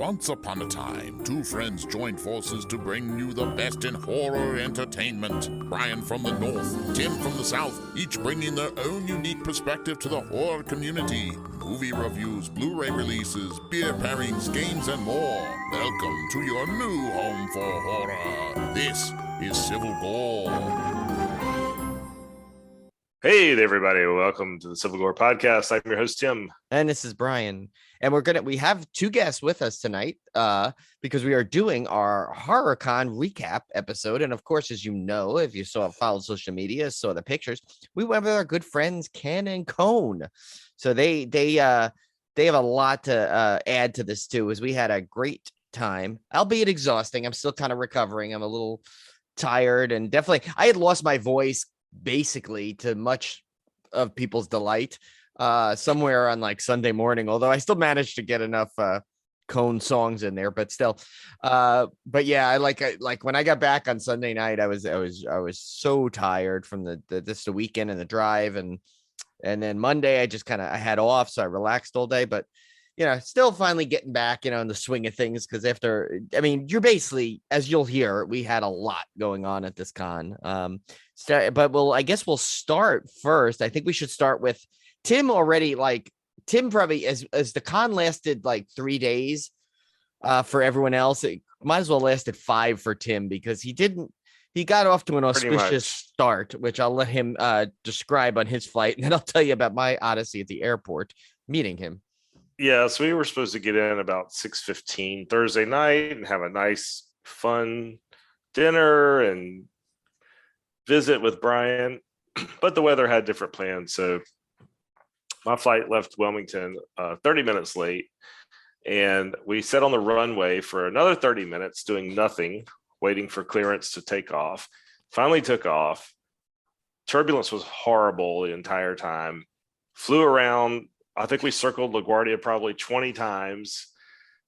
Once upon a time, two friends joined forces to bring you the best in horror entertainment. Brian from the north, Tim from the south, each bringing their own unique perspective to the horror community. Movie reviews, Blu-ray releases, beer pairings, games, and more. Welcome to your new home for horror. This is Civil Gore. Hey there, everybody. Welcome to the Civil Gore podcast. I'm your host, Tim. And this is Brian. And we have two guests with us tonight because we are doing our HorrorCon recap episode. And of course, as you know, if you followed social media, saw the pictures, we went with our good friends Ken and Cone. So they have a lot to add to this too, as we had a great time, albeit exhausting. I'm still kind of recovering. I'm a little tired, and definitely I had lost my voice basically to much of people's delight somewhere on like Sunday morning, although I still managed to get enough Cone songs in there, but still but yeah, I like when I got back on Sunday night, I was so tired from the weekend and the drive, and then Monday I had off, so I relaxed all day, but still finally getting back, in the swing of things. Because you're basically, as you'll hear, we had a lot going on at this con. But I guess we'll start first. I think we should start with Tim already. Tim probably, as the con lasted like 3 days for everyone else, it might as well lasted 5 for Tim, because he got off to an auspicious start, which I'll let him describe on his flight. And then I'll tell you about my odyssey at the airport meeting him. Yeah, so we were supposed to get in about 6:15 Thursday night and have a nice, fun dinner and visit with Brian, but the weather had different plans. So my flight left Wilmington 30 minutes late, and we sat on the runway for another 30 minutes doing nothing, waiting for clearance to take off. Finally took off. Turbulence was horrible the entire time. Flew around. I think we circled LaGuardia probably 20 times.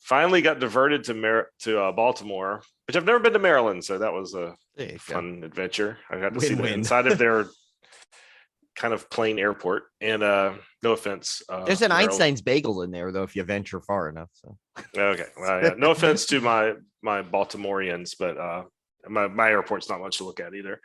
Finally got diverted to Baltimore, which I've never been to Maryland, so that was a fun adventure. I got to see the inside of their kind of plain airport. And no offense, there's an Einstein's bagel in there, though, if you venture far enough. So okay, well, yeah, no offense to my Baltimoreans, but my airport's not much to look at either.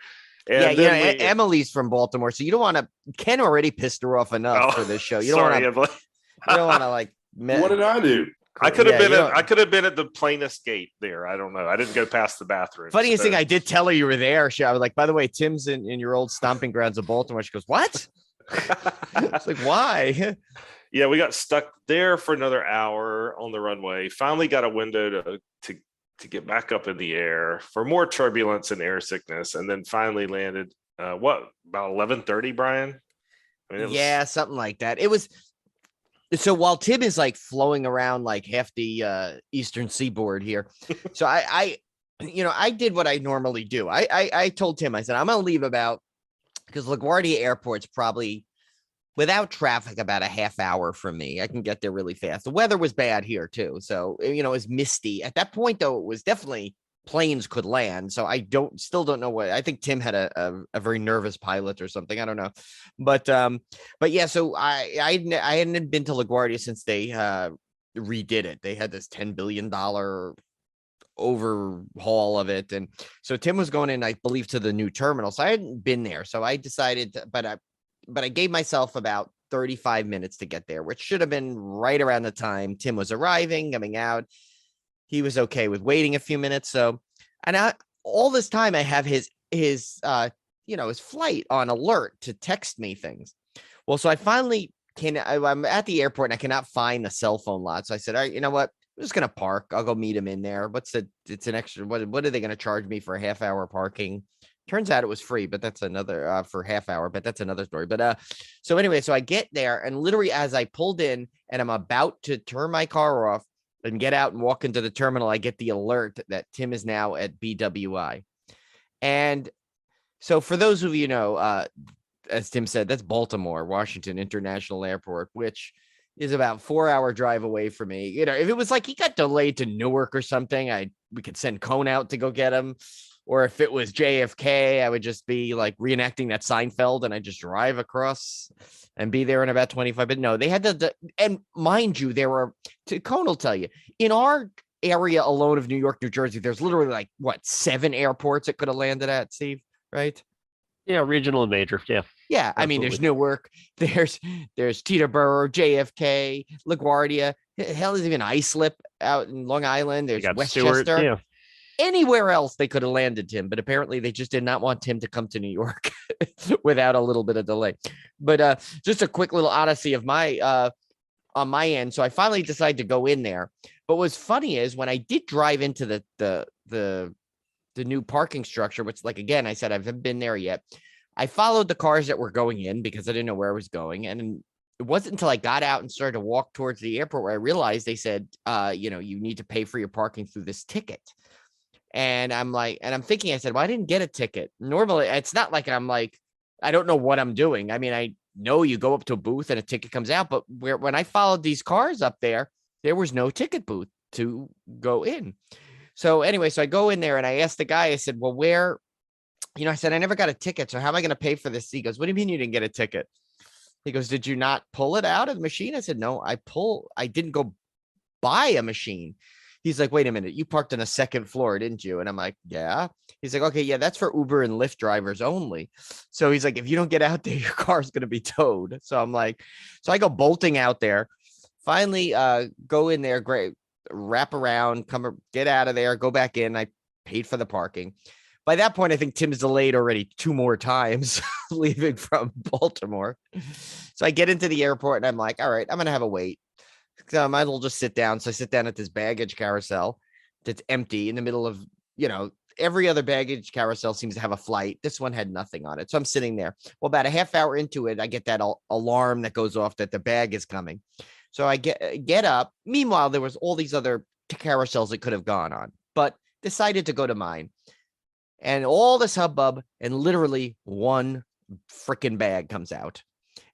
And Emily's from Baltimore, so you don't want to. Ken already pissed her off enough for this show. You don't want to like. What did I do? I could have been at the plainest gate there. I don't know. I didn't go past the bathroom. Funniest thing, I did tell her you were there. I was like, by the way, Tim's in your old stomping grounds of Baltimore. She goes, what? It's like, why? Yeah, we got stuck there for another hour on the runway. Finally got a window to get back up in the air for more turbulence and air sickness, and then finally landed about 11:30, Brian? Something like that. It was. So while Tim is like flowing around like half the eastern seaboard here, so I did what I normally do. I told Tim, I said, I'm gonna leave because LaGuardia Airport's probably, without traffic, about a half hour from me. I can get there really fast. The weather was bad here too, so it was misty at that point. Though it was definitely planes could land. So I still don't know what. I think Tim had a very nervous pilot or something. I don't know, but yeah. So I hadn't been to LaGuardia since they redid it. They had this $10 billion overhaul of it, and so Tim was going in, I believe, to the new terminal. So I hadn't been there. So I decided, but I gave myself about 35 minutes to get there, which should have been right around the time Tim was arriving, coming out. He was okay with waiting a few minutes. So, and all this time I have his flight on alert to text me things. Well, so I finally I'm at the airport and I cannot find the cell phone lot. So I said, all right, you know what? I'm just going to park. I'll go meet him in there. It's an extra, what are they going to charge me for a half hour parking? Turns out it was free, but that's another for half hour, but that's another story. But so anyway, so I get there, and literally as I pulled in and I'm about to turn my car off and get out and walk into the terminal, I get the alert that Tim is now at BWI. And so for those of you as Tim said, that's Baltimore, Washington International Airport, which is about 4-hour drive away from me. If it was like he got delayed to Newark or something, we could send Cone out to go get him. or if it was JFK, I would just be like reenacting that Seinfeld, and I just drive across and be there in about 25. But no, they had and mind you, there were, Cone will tell you, in our area alone of New York, New Jersey, there's literally like what, 7 airports it could have landed at, Steve, right? Yeah, regional and major. Yeah. Yeah, I mean, there's Absolutely. Newark, there's Teterboro, JFK, LaGuardia. Hell, there's even Islip out in Long Island. You There's got Westchester. Stewart. Yeah. Anywhere else they could have landed Tim, but apparently they just did not want Tim to come to New York without a little bit of delay. But just a quick little odyssey of my on my end. So I finally decided to go in there. But what's funny is when I did drive into the new parking structure, which, like, again, I said I haven't been there yet. I followed the cars that were going in because I didn't know where I was going. And it wasn't until I got out and started to walk towards the airport where I realized they said, you need to pay for your parking through this ticket. And I'm like, and I'm thinking, I said, well, I didn't get a ticket. Normally, it's not like I'm like, I don't know what I'm doing. I mean, I know you go up to a booth and a ticket comes out, but when I followed these cars up there was no ticket booth to go in. So anyway, so I go in there and I asked the guy, I said, well, where, I said, I never got a ticket. So how am I going to pay for this? He goes, what do you mean you didn't get a ticket? He goes, did you not pull it out of the machine? I said, no, I didn't go buy a machine. He's like, wait a minute, you parked on a second floor, didn't you? And I'm like, yeah. He's like, okay, yeah, that's for Uber and Lyft drivers only. So he's like, if you don't get out there, your car's going to be towed. So I'm like, so I go bolting out there, finally go in there, great, wrap around, get out of there, go back in. I paid for the parking. By that point, I think Tim's delayed already 2 more times leaving from Baltimore. So I get into the airport and I'm like, all right, I'm going to have a wait. So I might as well just sit down. So I sit down at this baggage carousel that's empty in the middle of, every other baggage carousel seems to have a flight. This one had nothing on it. So I'm sitting there. Well, about a half hour into it, I get that alarm that goes off that the bag is coming. So I get up. Meanwhile, there was all these other carousels it could have gone on, but decided to go to mine. And all this hubbub, and literally one freaking bag comes out.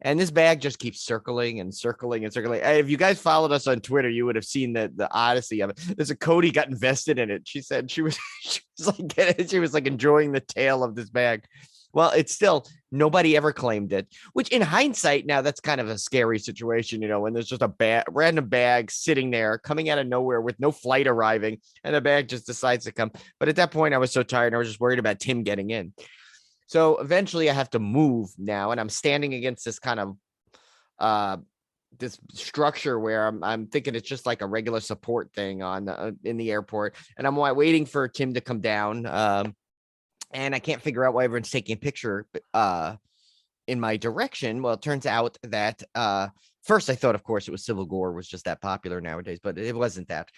And this bag just keeps circling and circling and circling. If you guys followed us on Twitter, you would have seen the odyssey of it. There's a Cody got invested in it. She said she was like enjoying the tail of this bag. Well, it's still, nobody ever claimed it, which in hindsight, now that's kind of a scary situation, when there's just a random bag sitting there coming out of nowhere with no flight arriving and the bag just decides to come. But at that point, I was so tired. I was just worried about Tim getting in. So eventually I have to move now, and I'm standing against this kind of this structure where I'm thinking it's just like a regular support thing on in the airport, and I'm waiting for Tim to come down. And I can't figure out why everyone's taking a picture in my direction. Well, it turns out that first I thought, of course, it was Civil Gore was just that popular nowadays, but it wasn't that.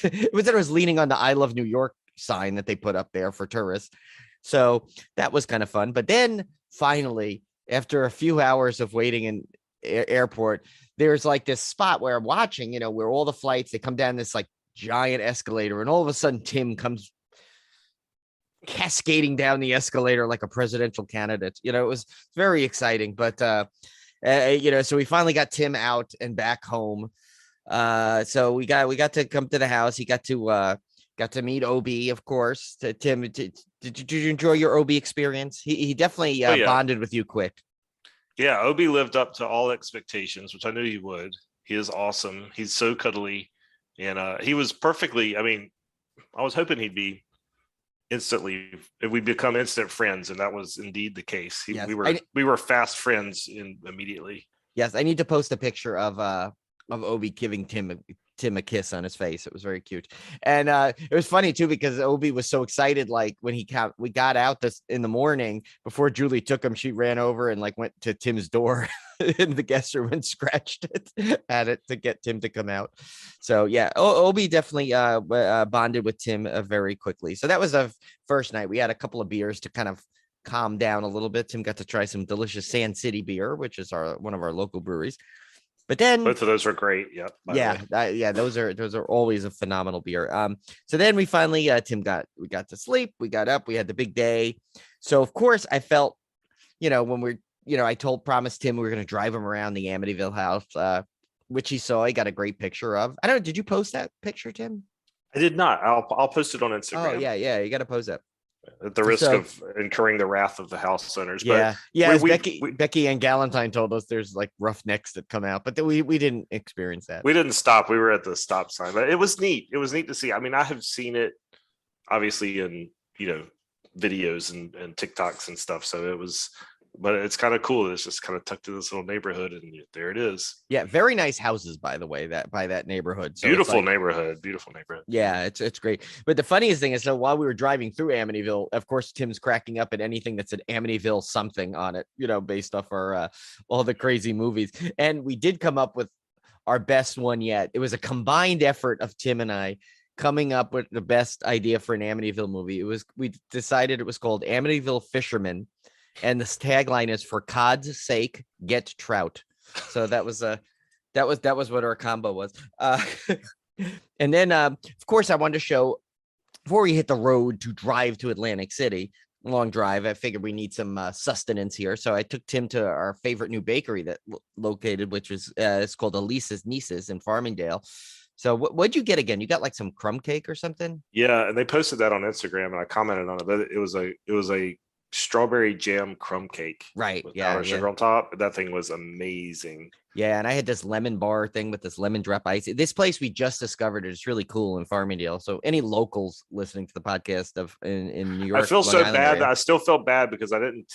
It was that I was leaning on the I Love New York sign that they put up there for tourists. So that was kind of fun. But then finally, after a few hours of waiting in airport, there's like this spot where I'm watching, where all the flights, they come down this like giant escalator, and all of a sudden Tim comes cascading down the escalator like a presidential candidate. It was very exciting. But so we finally got Tim out and back home. So we got to come to the house. He got to meet Obi, of course. Tim, did you enjoy your Obi experience? He definitely bonded with you quick. Yeah, Obi lived up to all expectations, which I knew he would. He is awesome. He's so cuddly, and he was perfectly. I mean, I was hoping he'd be instantly, if we become instant friends, and that was indeed the case. Yes, we were fast friends immediately. Yes, I need to post a picture of Obi giving Tim a kiss on his face. It was very cute. And it was funny too, because Obi was so excited. Like when we got out this in the morning before Julie took him, she ran over and like went to Tim's door in the guest room and scratched it at it to get Tim to come out. So yeah, Obi definitely bonded with Tim very quickly. So that was the first night. We had a couple of beers to kind of calm down a little bit. Tim got to try some delicious Sand City beer, which is one of our local breweries. But then both of those are great. Yep. Yeah. Those are always a phenomenal beer. So then we finally, we got to sleep. We got up. We had the big day. So of course I felt, when I promised Tim we were going to drive him around the Amityville house, which he saw. He got a great picture of. I don't know. Did you post that picture, Tim? I did not. I'll post it on Instagram. Oh yeah. You got to post that. at the risk So- of incurring the wrath of the house owners. Yeah, But yeah. As we- Becky and Galentine told us, there's like roughnecks that come out, but we didn't experience that. we didn't stop. We were at the stop sign, but it was neat. It was neat to see. I mean, I have seen it obviously in, videos and TikToks and stuff. So it was, but it's kind of cool. It's just kind of tucked in this little neighborhood, and there it is. Yeah, very nice houses, by the way, by that neighborhood. So it's Beautiful like- neighborhood. Beautiful neighborhood. Yeah, it's great. But the funniest thing is, so while we were driving through Amityville, of course, Tim's cracking up at anything that's an Amityville something on it, based off our all the crazy movies. And we did come up with our best one yet. It was a combined effort of Tim and I coming up with the best idea for an Amityville movie. We decided it was called Amityville Fisherman, and this tagline is "For Cod's sake, get trout." So that was what our combo was. And then, of course, I wanted to show, before we hit the road to drive to Atlantic City, long drive, I figured we need some sustenance here. So I took Tim to our favorite new bakery that located, which is it's called Elisa's Nieces in Farmingdale. So what'd you get again? You got like some crumb cake or something? Yeah, and they posted that on Instagram, and I commented on it. But it was a strawberry jam crumb cake, Right. with Yeah. powdered sugar on top. That thing was amazing. Yeah, and I had this lemon bar thing with this lemon drop ice. This place we just discovered is really cool in Farmingdale. So any locals listening to the podcast in New York, I feel Long so Island bad area- that I still felt bad because I didn't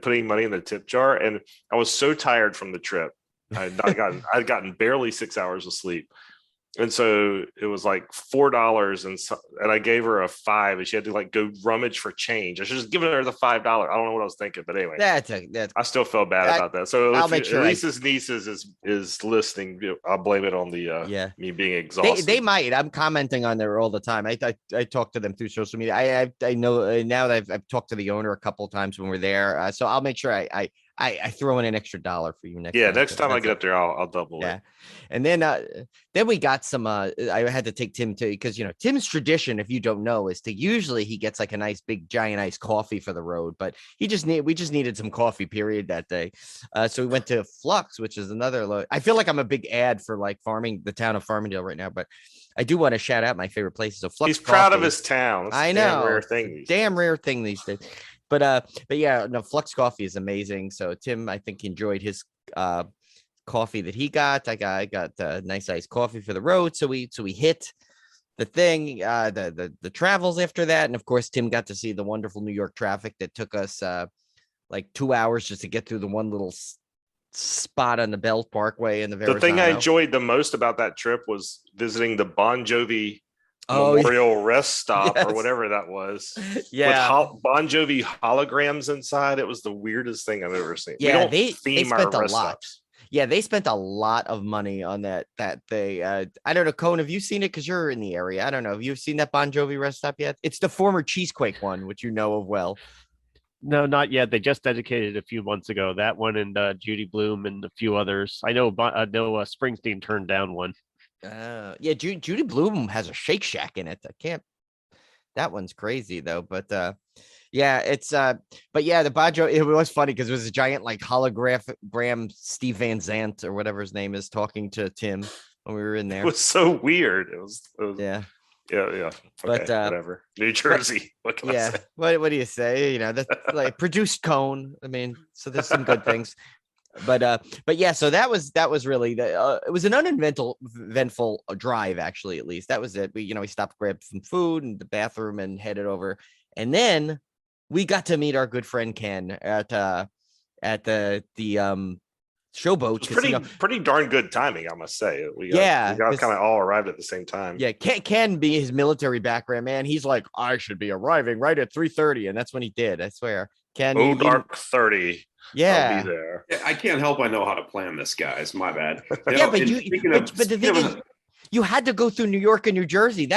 put any money in the tip jar, and I was so tired from the trip. I'd gotten barely 6 hours of sleep. And so it was like $4, and I gave her a $5, and she had to like go rummage for change. I should just given her the $5. I don't know what I was thinking, but anyway, That's I still felt bad about that. So I'll if make sure Lisa's nieces is listening, I'll blame it on the yeah. me being exhausted. They might. I'm commenting on there all the time. I talk to them through social media. I know now that I've talked to the owner a couple of times when we're there. So I'll make sure I throw in an extra $1 for you next. Yeah, time. next So time I that's get it. up there, I'll double Yeah. it. And then we got some I had to take Tim to, because Tim's tradition, if you don't know, is to usually he gets like a nice big giant iced coffee for the road, but we just needed some coffee period that day. So we went to Flux, which is another I feel like I'm a big ad for like the town of Farmingdale right now, but I do want to shout out my favorite places. So Flux He's proud of Coffee. his town. That's I a damn know. rare It's a thing. damn rare thing these days. But yeah, no, Flux Coffee is amazing. So Tim, I think, enjoyed his coffee that he got. I got nice iced coffee for the road. So we hit the thing, the travels after that. And of course, Tim got to see the wonderful New York traffic that took us like 2 hours just to get through the one little spot on the Bell Parkway in the The thing I Verrazano. enjoyed the most about that trip was visiting the Bon Jovi Oh, Memorial Rest Stop yes. or whatever that was. Yeah. With Bon Jovi holograms inside. It was the weirdest thing I've ever seen. Yeah, we don't they theme our spent a rest lot. stops. Yeah, they spent a lot of money on that they I don't know, Cone, have you seen it? Because you're in the area. I don't know. Have you seen that Bon Jovi rest stop yet? It's the former Cheesequake one, which you know of well. No, not yet. They just dedicated a few months ago. That one and Judy Bloom and a few others. I know. Springsteen turned down one. Yeah, Judy Bloom has a Shake Shack in it. I can't. That one's crazy though, but yeah, it's but yeah, the Bon Jovi, it was funny because it was a giant like hologram Steve Van Zandt or whatever his name is talking to Tim when we were in there. It was so weird. It was Yeah. yeah. Okay, But, whatever. New Jersey. What can I Yeah. say? What do you say? That's like produced Cone. I mean, so there's some good things. But yeah, so that was really it was an eventful drive, actually. At least that was it. We stopped, grabbed some food and the bathroom, and headed over. And then we got to meet our good friend Ken at the Showboat. It was pretty darn good timing, I must say. We got Yeah, kind of all arrived at the same time. Yeah, Ken being his military background, man, he's like, I should be arriving right at 3:30, and that's when he did. I swear. Ken, Oh, dark 30. yeah. I'll be there. I can't help. I know how to plan this, guys. My bad. Yeah, but the thing is, you had to go through New York and New Jersey.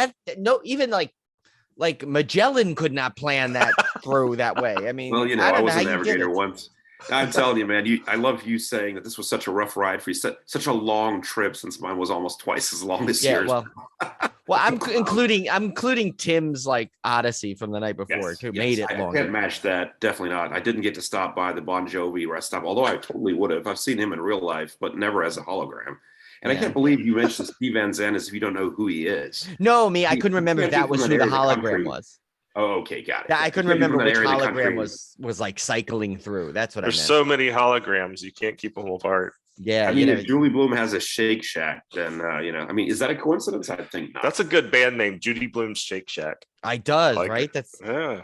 Even like Magellan could not plan that through that way. I mean, well, I I don't was know a how you did navigator it. once. I'm telling you, man. I love you saying that this was such a rough ride for you. Such a long trip, since mine was almost twice as long this year. Well, I'm including Tim's like Odyssey from the night before too. Made it I longer. can't match that. Definitely not. I didn't get to stop by the Bon Jovi rest stop, although I totally would have. I've seen him in real life, but never as a hologram. And I can't believe you mentioned Steve Van Zandt as if you don't know who he is. No, I couldn't remember if that was who the hologram was. Oh, okay, got it. Yeah, I couldn't Maybe from remember that which area of the hologram country. was like cycling through. That's what I There's meant. so many holograms, you can't keep them apart. Yeah, I you mean, know, if Julie Bloom has a Shake Shack, then I mean, is that a coincidence? I think not. That's a good band name, Judy Bloom's Shake Shack. I does, Like right? it. That's Yeah.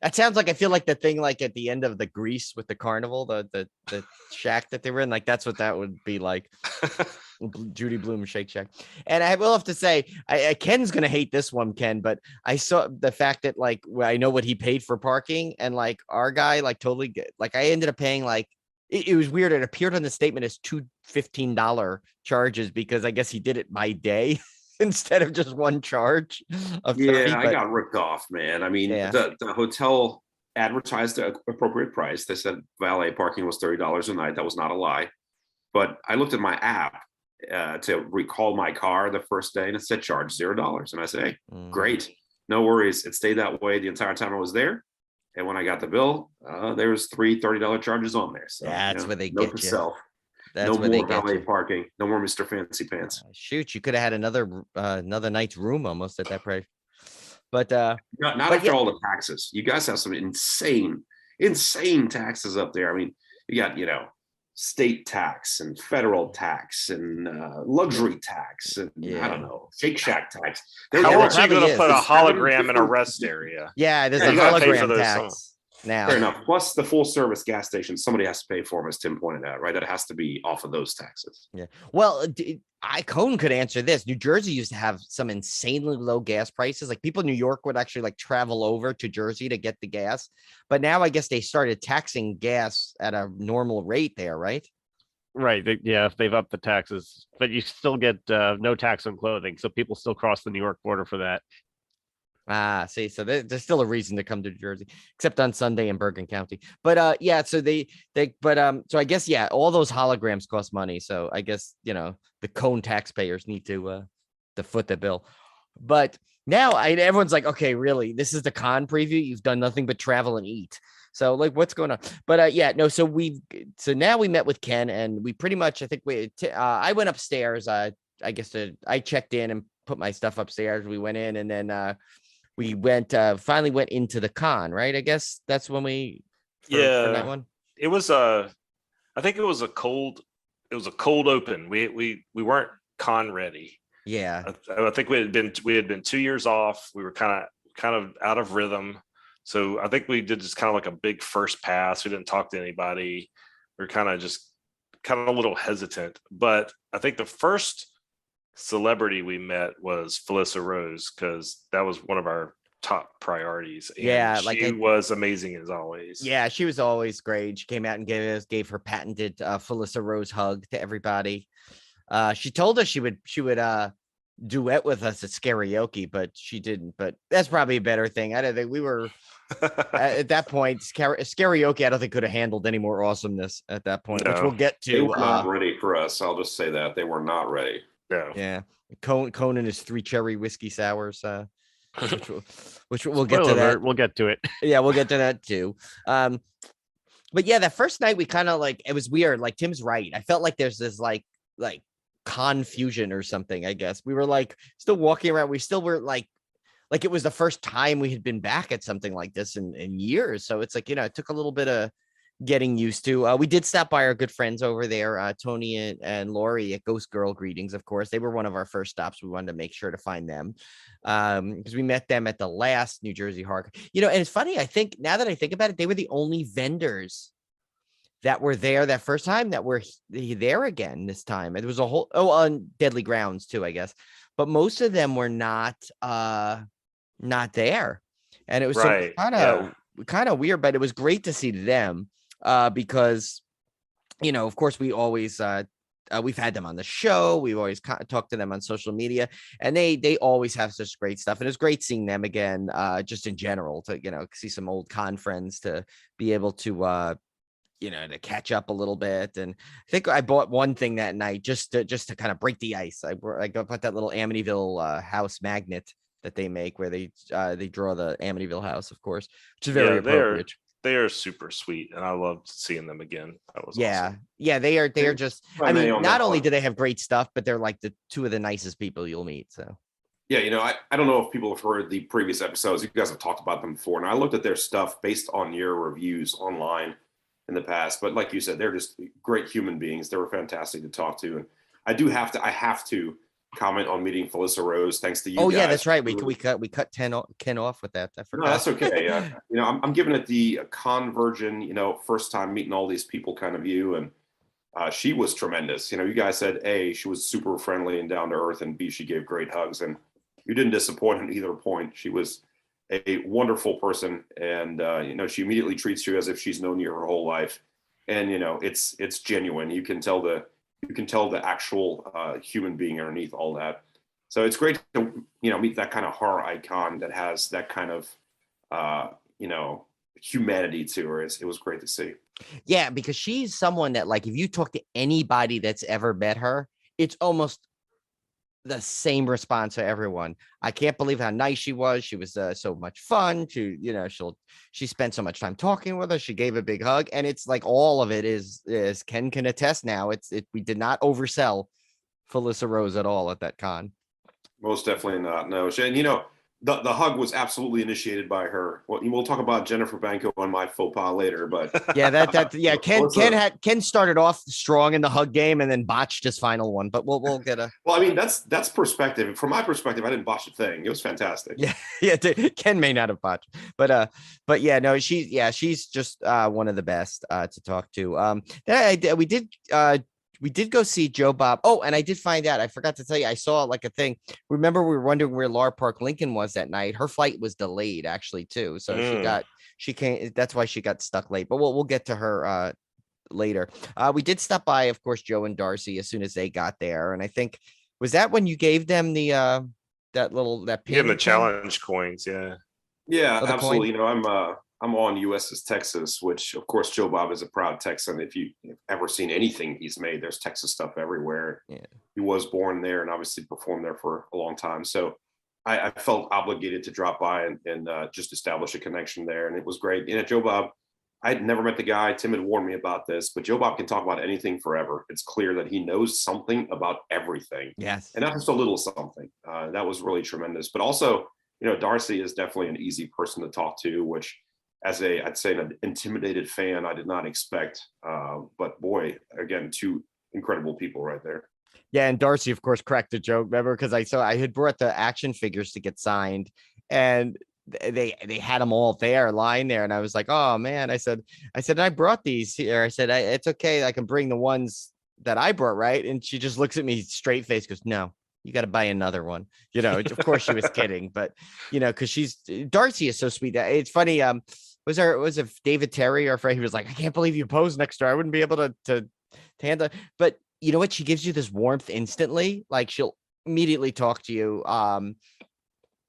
that sounds like I feel like the thing like at the end of the Grease with the carnival, the shack that they were in, like that's what that would be like. Judy Bloom Shake Shack. And I will have to say, Ken's gonna hate this one, Ken, but I saw the fact that like I know what he paid for parking, and like our guy like totally like I ended up paying like it was weird. It appeared on the statement as two $15 charges because I guess he did it by day instead of just one charge of 30. Yeah, I But got ripped off, man. I mean, yeah, the hotel advertised the appropriate price. They said valet parking was $30 a night. That was not a lie. But I looked at my app to recall my car the first day, and it said charge $0. And I say, hey, great, no worries. It stayed that way the entire time I was there. And when I got the bill, there was three $30 charges on there. So that's where they note get to you. self. That's No where they more get valet you. parking. No more Mr. Fancy Pants. Shoot, you could have had another night's room almost at that price. But Not but after yeah. all the taxes. You guys have some insane taxes up there. I mean, you got, state tax and federal tax and luxury tax and I don't know, Shake Shack tax. How there else are you probably going to is. put a There's seven hologram in a different- rest area? Yeah, there's Yeah, a you gotta pay for hologram those tax now. Fair enough. Plus the full service gas station, somebody has to pay for them, as Tim pointed out, right? That has to be off of those taxes. Yeah. Well, Cone could answer this. New Jersey used to have some insanely low gas prices. Like people in New York would actually like travel over to Jersey to get the gas. But now I guess they started taxing gas at a normal rate there, right? Right. Yeah, they've upped the taxes, but you still get no tax on clothing. So people still cross the New York border for that. See, so there's still a reason to come to Jersey, except on Sunday in Bergen County. But yeah, so so I guess yeah, all those holograms cost money. So I guess the Cone taxpayers need to foot the bill. But now everyone's like, okay, really, this is the con preview. You've done nothing but travel and eat. So like, what's going on? But yeah, no. So now we met with Ken, and we pretty much I think I went upstairs. I guess I checked in and put my stuff upstairs. We went in, and then we finally went into the con, right? I guess that's when for that one. It was I think it was a cold open. We weren't con ready. Yeah. I think we had been 2 years off. We were kind of out of rhythm. So I think we did just kind of like a big first pass. We didn't talk to anybody. We were kind of a little hesitant. But I think the first celebrity we met was Felissa Rose, because that was one of our top priorities. And yeah, she was amazing as always. Yeah, she was always great. She came out and gave her patented Felissa Rose hug to everybody. She told us she would duet with us at karaoke, but she didn't. But that's probably a better thing. I don't think we were at that point. Karaoke, I don't think could have handled any more awesomeness at that point, which we'll get to. They were not ready for us. I'll just say that they were not ready. No. Yeah, Cone and his 3 cherry whiskey sours. Which we'll get to that. We'll get to it. Yeah, we'll get to that too. But yeah, that first night we kind of like it was weird. Like Tim's right. I felt like there's this like confusion or something. I guess we were like still walking around. We still were like it was the first time we had been back at something like this in years. So it's like it took a little bit of getting used to. We did stop by our good friends over there, Tony and Lori at Ghost Girl Greetings. Of course, they were one of our first stops. We wanted to make sure to find them because we met them at the last New Jersey Horror. And it's funny. I think now that I think about it, they were the only vendors that were there that first time that were there again this time. It was a whole on Deadly Grounds too, I guess, but most of them were not there, and it was right. kind of weird. But it was great to see them. Because of course we always we've had them on the show, we've always talked to them on social media, and they always have such great stuff, and it's great seeing them again, just in general, to see some old con friends, to be able to to catch up a little bit. And I think I bought one thing that night just to kind of break the ice. I got that little Amityville house magnet that they make, where they draw the Amityville house, of course, which is very appropriate. They are super sweet, and I loved seeing them again. That was awesome. Yeah, they are just. I mean, not only one. do they have great stuff, but they're like the 2 of the nicest people you'll meet. So Yeah, I don't know if people have heard the previous episodes. You guys have talked about them before, and I looked at their stuff based on your reviews online in the past. But like you said, they're just great human beings. They were fantastic to talk to, and I have to comment on meeting Felissa Rose. Thanks to you Oh guys. yeah, that's right. We cut Ken off with that. I No, forgot. that's okay. I'm giving it the con virgin, first time meeting all these people kind of view, and she was tremendous. You guys said A, she was super friendly and down to earth, and B, she gave great hugs, and you didn't disappoint at either point. She was a wonderful person, and she immediately treats you as if she's known you her whole life, and it's genuine. You can tell the actual human being underneath all that. So it's great to meet that kind of horror icon that has that kind of humanity to her. It was great to see. Yeah, because she's someone that, like, if you talk to anybody that's ever met her, it's almost the same response to everyone. I can't believe how nice she was. She was so much fun. She spent so much time talking with us. She gave a big hug, and it's like all of it is Ken can attest now. We did not oversell Felissa Rose at all at that con. Most definitely not. No, and the hug was absolutely initiated by her. Well, we'll talk about Jennifer Banco and my faux pas later, but yeah, Ken started off strong in the hug game and then botched his final one. But we'll get a. Well, I mean, that's perspective. From my perspective, I didn't botch a thing. It was fantastic. Yeah. Ken may not have botched, but yeah, no, she's just one of the best to talk to. We did go see Joe Bob. Oh, and I did find out. I forgot to tell you. I saw like a thing. Remember, we were wondering where Laura Park Lincoln was that night. Her flight was delayed actually too, so she came. That's why she got stuck late. But we'll get to her later. We did stop by, of course, Joe and Darcy as soon as they got there, and I think was that when you gave them the that pin. Give them the challenge coins, yeah. Yeah, absolutely. I'm on USS Texas, which of course Joe Bob is a proud Texan. If you've ever seen anything he's made, there's Texas stuff everywhere. Yeah. He was born there and obviously performed there for a long time. So I felt obligated to drop by and just establish a connection there. And it was great. Joe Bob, I'd never met the guy. Tim had warned me about this, but Joe Bob can talk about anything forever. It's clear that he knows something about everything. Yes. And not just a little something. That was really tremendous. But also, Darcy is definitely an easy person to talk to, which I'd say an intimidated fan, I did not expect. But boy, again, two incredible people right there. Yeah, and Darcy, of course, cracked a joke. Remember, because I had brought the action figures to get signed, and they had them all there, lying there, and I was like, "Oh man!" I said, I brought these here. I said, "It's okay. I can bring the ones that I brought, right?" And she just looks at me straight face, goes, "No, you got to buy another one." Of course she was kidding, but because Darcy is so sweet. It's funny. Was it David Terry, our friend? He was like, "I can't believe you posed next to her. I wouldn't be able to handle." But you know what? She gives you this warmth instantly. Like she'll immediately talk to you.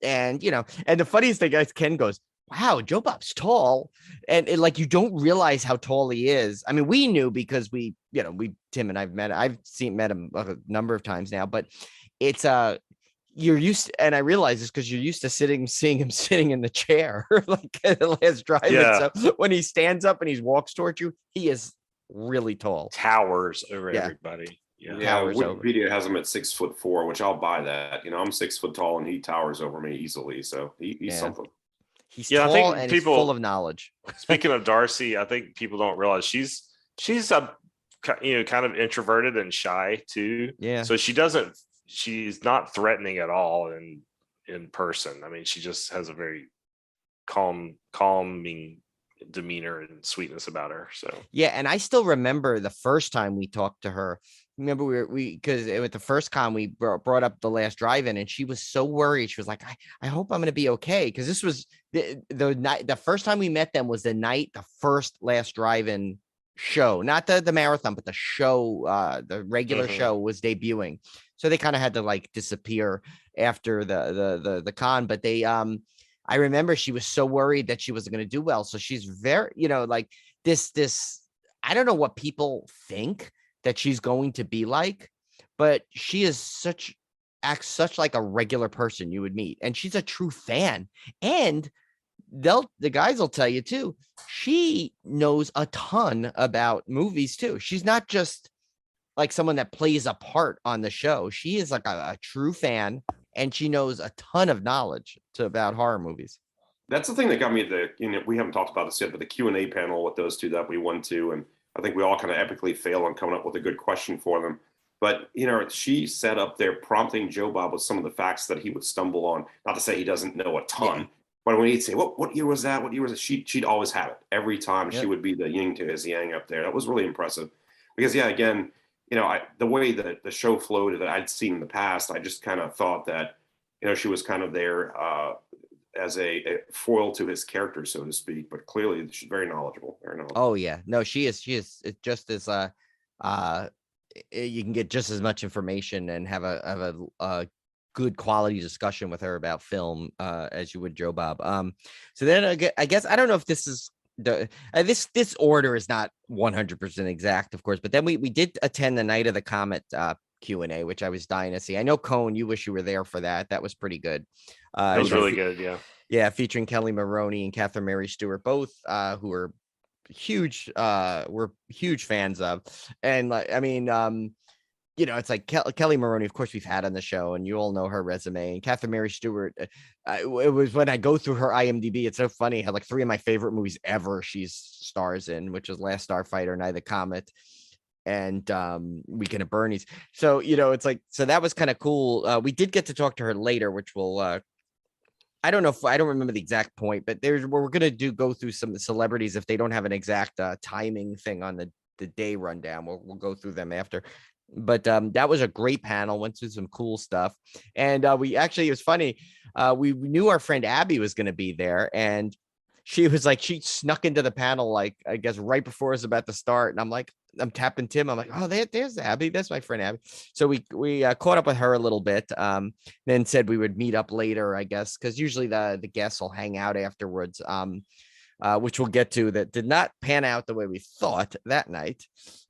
And the funniest thing is Ken goes, "Wow, Joe Bob's tall," and like you don't realize how tall he is. I mean, we knew because Tim and I've met him a number of times now, but it's you're used, and I realize this because you're used to seeing him sitting in the chair like at the last drive. Yeah. So when he stands up and he walks towards you, he is really tall. Towers over everybody. Yeah, Towers Wikipedia has him at 6'4", which I'll buy that. I'm 6 foot tall and he towers over me easily. So he's something. He's tall and he's full of knowledge. Speaking of Darcy, I think people don't realize she's a kind of introverted and shy too. Yeah. So she's not threatening at all in person. I mean, she just has a very calming demeanor and sweetness about her. So yeah, and I still remember the first time we talked to her. Remember because with the first con we brought up the last drive-in, and she was so worried. She was like, I hope I'm going to be okay, because this was the night. The first time we met them was the night the first last drive-in show, not the marathon, but the show, the regular show was debuting. So they kind of had to like disappear after the con, but they I remember she was so worried that she wasn't going to do well. So she's very, like this, I don't know what people think that she's going to be like, but she is acts such like a regular person you would meet. And she's a true fan. And the guys will tell you too, she knows a ton about movies too. She's not just like someone that plays a part on the show. She is like a true fan. and she knows a ton of knowledge about horror movies. That's the thing that got me we haven't talked about this yet, but the Q&A panel with those two that we went to, and I think we all kind of epically failed on coming up with a good question for them. But, she set up there prompting Joe Bob with some of the facts that he would stumble on. Not to say he doesn't know a ton, but when he'd say, what year was that? What year was it? She'd always have it. Every time she would be the yin to his yang up there. That was really impressive. Because, again, the way that the show flowed that I'd seen in the past, I just kind of thought that, she was kind of there as a foil to his character, so to speak. But clearly she's very knowledgeable. Oh, yeah. No, she is. It's just as you can get just as much information and have a good quality discussion with her about film as you would Joe Bob. So then I guess I don't know if this is this order is not 100% exact, of course, but then we did attend the Night of the Comet Q&A, which I was dying to see. I know, Cone, you wish you were there for that. That was pretty good. It was really good, yeah, featuring Kelly Maroney and Catherine Mary Stewart, both who are huge we're huge fans of. And it's like Kelly Maroney, of course, we've had on the show, and you all know her resume. And Catherine Mary Stewart, it was when I go through her IMDb, it's so funny how like 3 of my favorite movies ever she's stars in, which is Last Starfighter, Night of the Comet, and Weekend at Bernie's. So it's like, so that was kind of cool. We did get to talk to her later, which will I don't remember the exact point, but we're gonna go through some celebrities if they don't have an exact timing thing on the day rundown. We'll go through them after. But that was a great panel. Went through some cool stuff, and we actually, it was funny. We knew our friend Abby was going to be there, and she was like, she snuck into the panel, like I guess right before it was about to start, and I'm tapping Tim. I'm like, oh, there's Abby. That's my friend Abby. So we caught up with her a little bit. Then said we would meet up later, I guess, because usually the guests will hang out afterwards. Which we'll get to. That did not pan out the way we thought that night.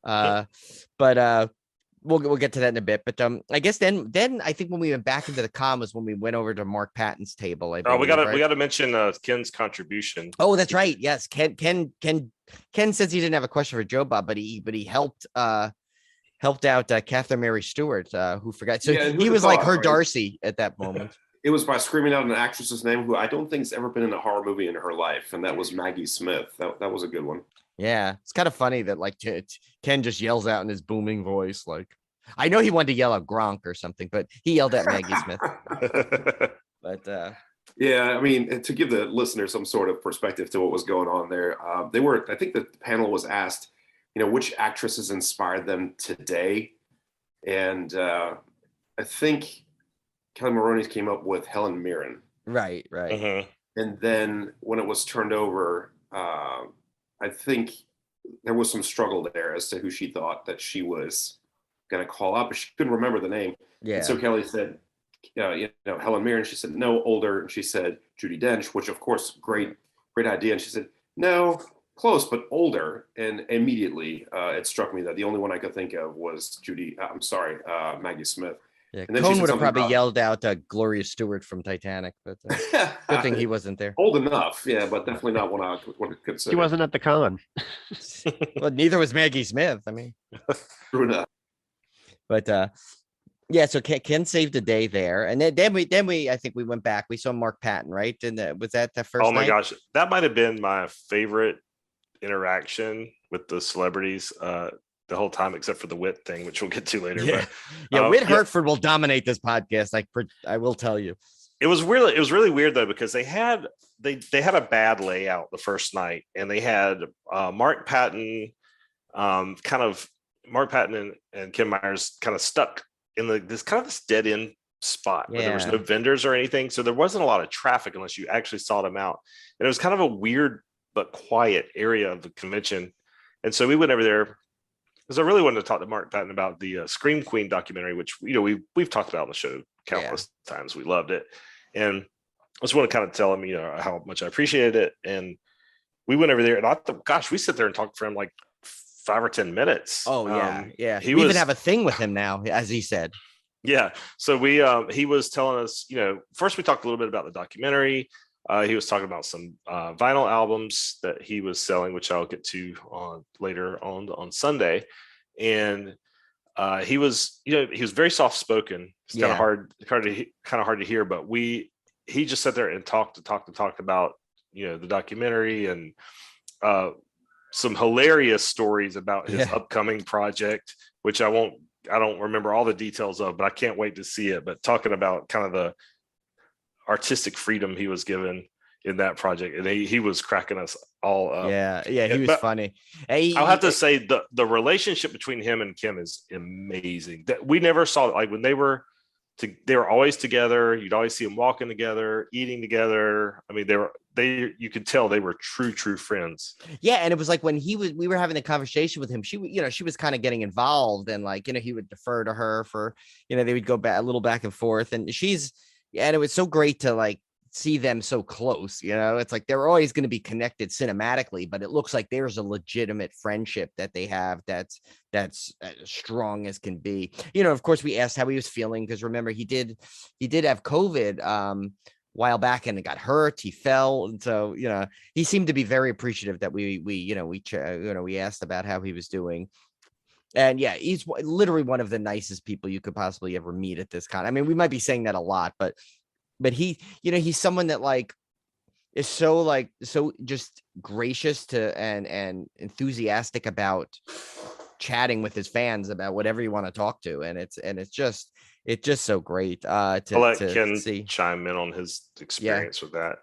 But we'll get to that in a bit. But I guess then I think when we went back into the com was when we went over to Mark Patton's table. I believe, we gotta mention Ken's contribution. Oh, that's right. Yes, Ken says he didn't have a question for Joe Bob, but he helped out Catherine Mary Stewart, who forgot. So he was like her Darcy at that moment. It was by screaming out an actress's name who I don't think's ever been in a horror movie in her life, and that was Maggie Smith. That was a good one. Yeah, it's kind of funny that like Ken just yells out in his booming voice. Like, I know he wanted to yell at Gronk or something, but he yelled at Maggie Smith. But yeah, I mean, to give the listener some sort of perspective to what was going on there, I think the panel was asked, which actresses inspired them today, and I think Kelly Maroney came up with Helen Mirren. Right. Mm-hmm. And then when it was turned over, I think there was some struggle there as to who she thought that she was going to call up, but she couldn't remember the name. Yeah. And so Kelly said, Helen Mirren. She said, no, older. And she said, Judi Dench, which of course, great idea. And she said, no, close, but older. And immediately it struck me that the only one I could think of was Maggie Smith. Yeah, Cone would have probably yelled out Gloria Stewart from Titanic, but good thing he wasn't there. Old enough, yeah, but definitely not one I would consider. He wasn't at the con. Well, neither was Maggie Smith. I mean, true enough. But yeah, so Ken saved the day there, and then we I think we went back. We saw Mark Patton, right? And was that the first? Oh my night? gosh, that might have been my favorite interaction with the celebrities. The whole time, except for the Whit thing, which we'll get to later. Yeah, but, Whit Hertford will dominate this podcast. I will tell you. It was really weird though, because they had a bad layout the first night, and they had Mark Patton, Mark Patton and Kim Myers kind of stuck in this dead end spot where there was no vendors or anything, so there wasn't a lot of traffic unless you actually sought them out, and it was kind of a weird but quiet area of the convention, and so we went over there. Because I really wanted to talk to Mark Patton about the Scream Queen documentary, which we've talked about on the show countless times. We loved it, and I just want to kind of tell him how much I appreciated it. And we went over there, and I thought, gosh, we sit there and talked for him like 5 or 10 minutes. Oh yeah. We even have a thing with him now, as he said. Yeah. So he was telling us, first we talked a little bit about the documentary. He was talking about some vinyl albums that he was selling, which I'll get to later on Sunday. And he was, he was very soft spoken. It's Yeah. kind of hard to hear, but he just sat there and talked about, the documentary and some hilarious stories about his Yeah. upcoming project, which I don't remember all the details of, but I can't wait to see it. But talking about kind of the artistic freedom he was given in that project, and he was cracking us all up. Yeah, he was But funny. I'll have to say the relationship between him and Kim is amazing. That we never saw, like when they were always together. You'd always see them walking together, eating together. I mean, you could tell they were true friends. Yeah, and it was like when we were having the conversation with him, she was kind of getting involved, and like, he would defer to her for, they would go back a little back and forth, and it was so great to like see them so close. It's like they're always going to be connected cinematically, but it looks like there's a legitimate friendship that they have that's as strong as can be. Of course, we asked how he was feeling, because remember, he did have COVID while back, and it got hurt. He fell, and so he seemed to be very appreciative that we asked about how he was doing. And yeah, he's literally one of the nicest people you could possibly ever meet at this con. I mean, we might be saying that a lot, but he, he's someone that like is so just gracious to and enthusiastic about chatting with his fans about whatever you want to talk to, and it's just so great I'll let Ken see. chime in on his experience with that.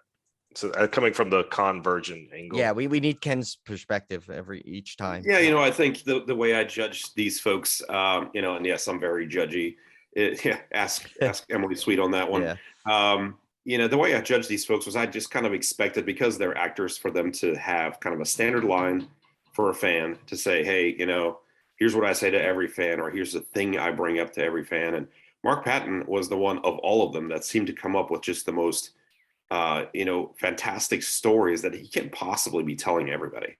So coming from the convergent angle. Yeah, we need Ken's perspective each time. Yeah, I think the way I judge these folks, and yes, I'm very judgy. Ask Emily Sweet on that one. Yeah. The way I judge these folks was I just kind of expected, because they're actors, for them to have kind of a standard line for a fan to say, hey, here's what I say to every fan, or here's the thing I bring up to every fan. And Mark Patton was the one of all of them that seemed to come up with just the most fantastic stories that he can possibly be telling everybody.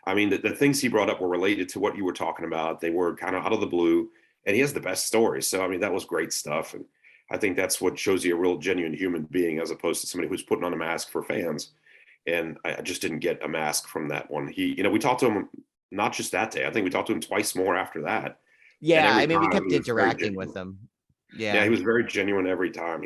I mean, the things he brought up were related to what you were talking about. They were kind of out of the blue, and he has the best stories. So, I mean, that was great stuff. And I think that's what shows you a real genuine human being, as opposed to somebody who's putting on a mask for fans. And I just didn't get a mask from that one. We talked to him not just that day. I think we talked to him twice more after that. Yeah, I mean, we kept interacting with him. Yeah, he was very genuine every time.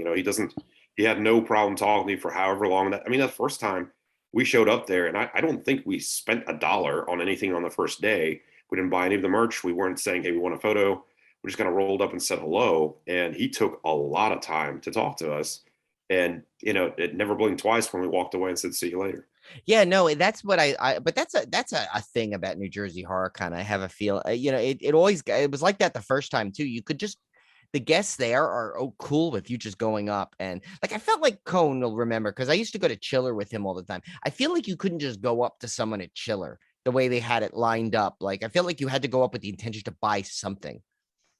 He had no problem talking to me for however long that first time we showed up there, and I don't think we spent $1 on anything on the first day. We didn't buy any of the merch. We weren't saying, hey, we want a photo. We just kind of rolled up and said hello. And he took a lot of time to talk to us. And, it never blinked twice when we walked away and said, see you later. Yeah, no, that's what but that's a thing about New Jersey HorrorCon. I have a feel, it was like that the first time too. You could just, the guests there are cool with you just going up, and like I felt like Cone will remember, because I used to go to Chiller with him all the time. I feel like you couldn't just go up to someone at Chiller the way they had it lined up. Like I feel like you had to go up with the intention to buy something,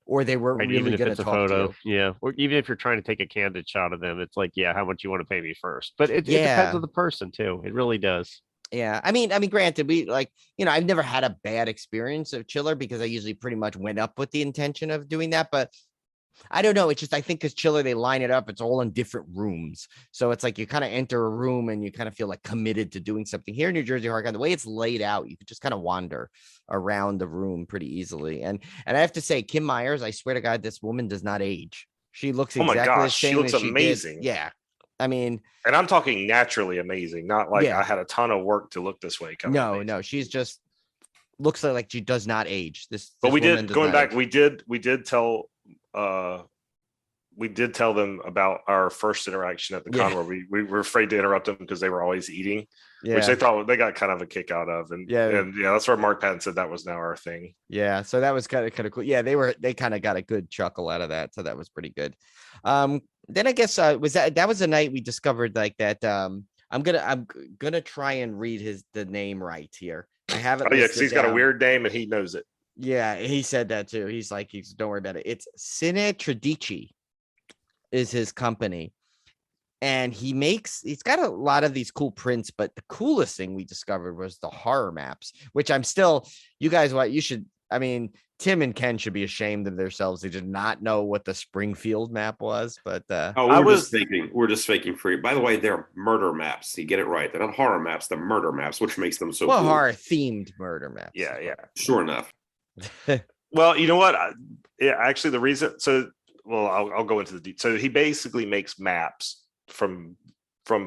or they were really going to talk to you. Yeah, or even if you're trying to take a candid shot of them, it's like, yeah, how much you want to pay me first? But it depends on the person too. It really does. Yeah, I mean, granted, we I've never had a bad experience of Chiller, because I usually pretty much went up with the intention of doing that, but I don't know. It's just, I think because Chiller, they line it up. It's all in different rooms. So it's like you kind of enter a room and you kind of feel like committed to doing something. Here in New Jersey HorrorCon, the way it's laid out, you could just kind of wander around the room pretty easily. And I have to say, Kim Myers, I swear to God, this woman does not age. She looks exactly the same. She looks amazing. Yeah. I mean, and I'm talking naturally amazing, not like I had a ton of work to look this way. No, she's just looks like she does not age. But we did, going back, we did tell them about our first interaction at the con, where we were afraid to interrupt them because they were always eating, which they thought they got kind of a kick out of. And that's where Mark Patton said that was now our thing. Yeah. So that was kind of cool. Yeah. They kind of got a good chuckle out of that. So that was pretty good. Then I guess, that was the night we discovered like that. I'm gonna try and read the name right here. I have it. Oh yeah, because he's got a weird name and he knows it. Yeah, he said that too. He's like, don't worry about it. It's Cine Tradici is his company. And he's got a lot of these cool prints, but the coolest thing we discovered was the horror maps, which Tim and Ken should be ashamed of themselves. They did not know what the Springfield map was, but we're just faking free. By the way, they're murder maps. You get it right. They're not horror maps, they're murder maps, which makes them so cool. Horror themed murder maps. Yeah. Sure enough. Well, you know what? Actually, the reason. So, well, I'll go into the detail. So he basically makes maps from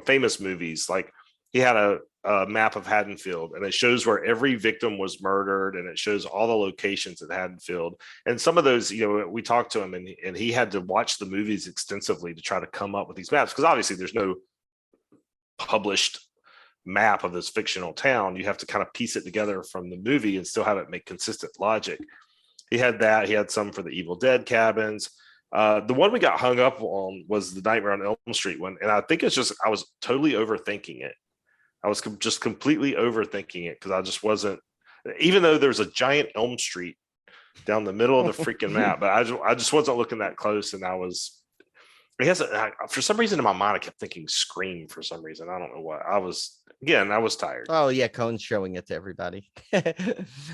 famous movies. Like he had a map of Haddonfield, and it shows where every victim was murdered, and it shows all the locations at Haddonfield. And some of those, we talked to him, and he had to watch the movies extensively to try to come up with these maps, because obviously there's no published map of this fictional town. You have to kind of piece it together from the movie and still have it make consistent logic. He had that. He had some for the Evil Dead cabins. The one we got hung up on was the Nightmare on Elm Street one, and I think it's just I was totally overthinking it. I was just completely overthinking it because I just wasn't. Even though there's a giant Elm Street down the middle of the freaking map, but I just wasn't looking that close, and I was. For some reason in my mind, I kept thinking Scream for some reason. I don't know what. I was tired. Oh yeah, Cone's showing it to everybody.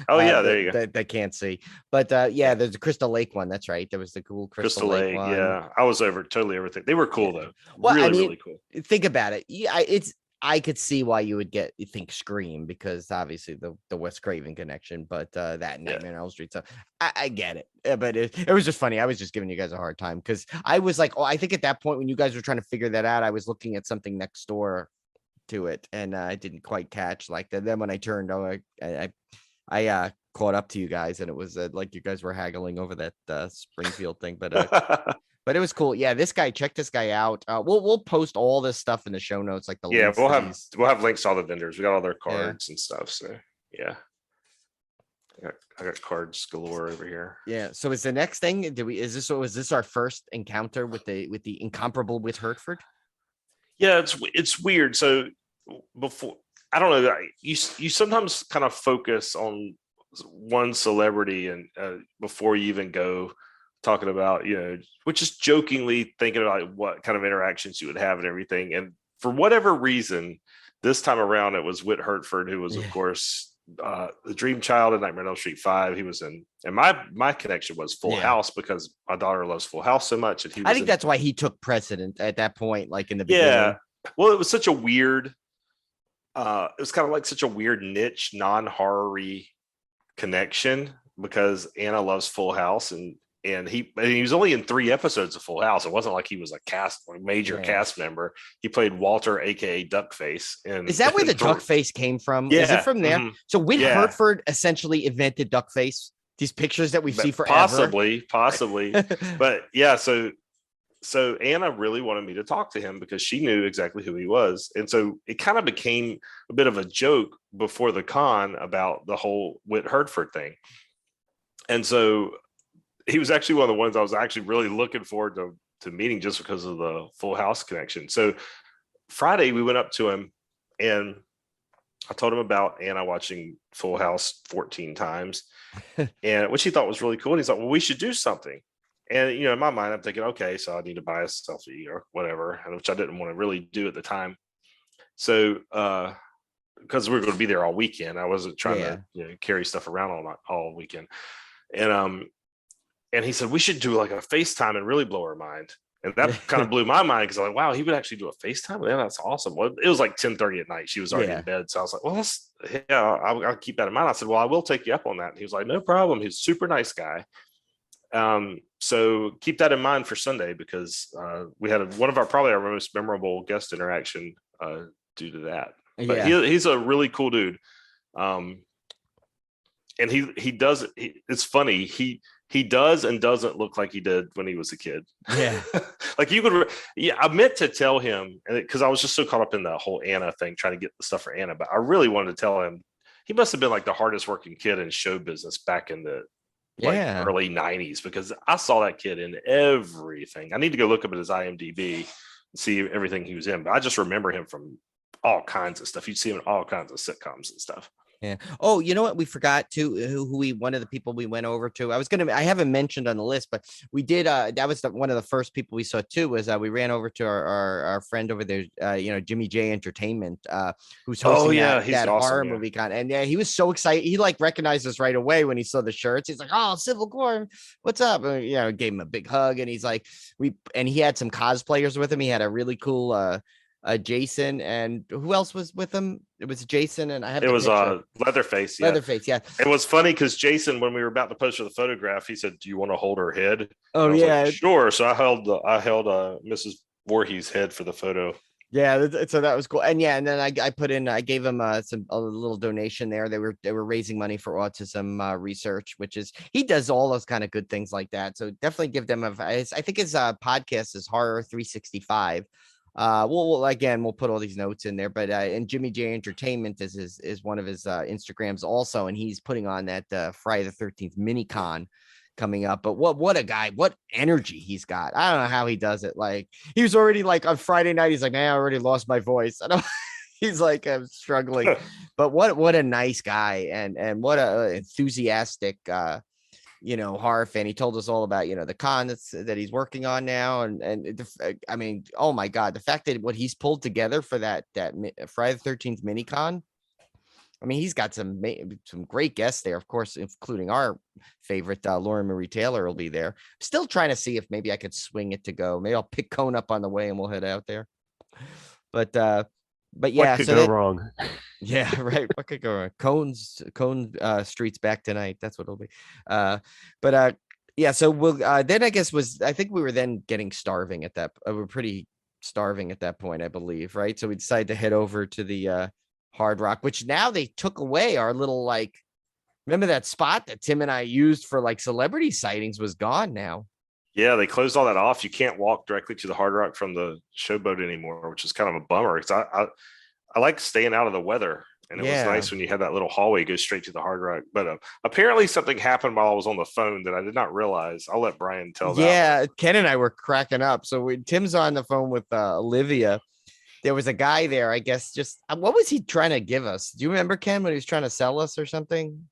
Oh yeah, there you go. They can't see, but yeah, there's the Crystal Lake one. That's right. There was the cool Crystal Lake one. Yeah, I was totally everything. They were cool though. Well, really, really cool. Think about it. Yeah, I could see why you would think Scream, because obviously the Wes Craven connection, but that Nightmare on Elm Street. So I get it, but it was just funny. I was just giving you guys a hard time because I was like, I think at that point when you guys were trying to figure that out, I was looking at something next door to it, and I didn't quite catch like that. Then when I turned, I caught up to you guys, and it was like you guys were haggling over that Springfield thing, but. But it was cool. Yeah, check this guy out. We'll post all this stuff in the show notes, like the links we'll have links to all the vendors. We got all their cards and stuff. So yeah, I got cards galore over here. Yeah. So is the next thing? Was this our first encounter with the incomparable Whit Hertford? Yeah, it's weird. So before, I don't know. You sometimes kind of focus on one celebrity and before you even go talking about, which is jokingly thinking about what kind of interactions you would have and everything. And for whatever reason, this time around, it was Whit Hertford, who was, of course, the Dream Child in Nightmare on Elm Street 5. He was in, and my connection was Full House because my daughter loves Full House so much. And I think that's why he took precedent at that point, like in the beginning. Yeah. Well, it was such a weird, it was kind of like such a weird niche, non-horror-y connection because Anna loves Full House, and he was only in 3 episodes of Full House. It wasn't like he was a major cast member. He played Walter, aka Duckface. And is that where the Duckface came from? Yeah. Is it from there? Mm-hmm. So Whit Hertford essentially invented Duckface. These pictures that we see forever. Possibly. But yeah, so Anna really wanted me to talk to him because she knew exactly who he was. And so it kind of became a bit of a joke before the con about the whole Whit Hertford thing. And so he was actually one of the ones I was actually really looking forward to meeting just because of the Full House connection. So Friday we went up to him and I told him about Anna watching Full House 14 times, and which he thought was really cool. And he's like, well, we should do something. And, in my mind, I'm thinking, okay, so I need to buy a selfie or whatever, which I didn't want to really do at the time. So, because we were going to be there all weekend, I wasn't trying to carry stuff around all weekend. And he said, we should do like a FaceTime and really blow her mind. And that kind of blew my mind because I'm like, wow, he would actually do a FaceTime? Yeah, that's awesome. Well, it was like 10:30 at night. She was already in bed. So I was like, well, I'll keep that in mind. I said, well, I will take you up on that. And he was like, no problem. He's a super nice guy. So keep that in mind for Sunday because we had one of our most memorable guest interaction due to that. But he's a really cool dude. And he does. It's funny. He does and doesn't look like he did when he was a kid. Yeah. Like you could. Yeah, I meant to tell him because I was just so caught up in the whole Anna thing, trying to get the stuff for Anna. But I really wanted to tell him he must have been like the hardest working kid in show business back in the early 90s because I saw that kid in everything. I need to go look up at his IMDb and see everything he was in. But I just remember him from all kinds of stuff. You'd see him in all kinds of sitcoms and stuff. Yeah. Oh, you know what? We forgot to one of the people we went over to. I haven't mentioned on the list, but we did. That was one of the first people we saw too. Was we ran over to our friend over there, Jimmy J Entertainment, who's hosting that awesome, horror movie con. And he was so excited. He recognized us right away when he saw the shirts. He's like, "Oh, Civil War, what's up?" Gave him a big hug, and he's like, he had some cosplayers with him. He had a really cool Jason, and who else was with him? It was Jason, and I have It the was picture. Leatherface. Yeah. Leatherface, yeah. It was funny because Jason, when we were about to post for the photograph, he said, "Do you want to hold her head?" Oh, And I was yeah. like, "Sure." So I held Mrs. Voorhees' head for the photo. Yeah, so that was cool. And yeah, and then I put in, I gave him a little donation there. They were raising money for autism research, which is, he does all those kind of good things like that. So definitely give them I think his podcast is Horror 365. We'll put all these notes in there, but and Jimmy J Entertainment is one of his Instagrams also, and he's putting on that Friday the 13th mini con coming up. But what a guy, what energy he's got. I don't know how he does it. Like, he was already like on Friday night, he's like, man, I already lost my voice. I don't he's like, I'm struggling. But what a nice guy, and what a enthusiastic horror fan. He told us all about, the con that he's working on now. I mean, oh my God, the fact that what he's pulled together for that Friday the 13th mini con. I mean, he's got some great guests there, of course, including our favorite Lauren Marie Taylor will be there. Still trying to see if maybe I could swing it to go. Maybe I'll pick Cone up on the way and we'll head out there. But yeah, what could go wrong? Yeah, right. What could go wrong? Cone Street's back tonight. That's what it'll be. Yeah. So we'll then I think we were then getting starving at that. We're pretty starving at that point, I believe, right? So we decided to head over to the Hard Rock, which now they took away our little, like, remember that spot that Tim and I used for like celebrity sightings was gone now. Yeah, they closed all that off. You can't walk directly to the Hard Rock from the showboat anymore, which is kind of a bummer, because I like staying out of the weather, and it was nice when you had that little hallway go straight to the Hard Rock. But apparently something happened while I was on the phone that I did not realize. I'll let Brian tell that. Yeah, Ken and I were cracking up. So Tim's on the phone with Olivia. There was a guy there, I guess. Just what was he trying to give us? Do you remember, Ken, when he was trying to sell us or something?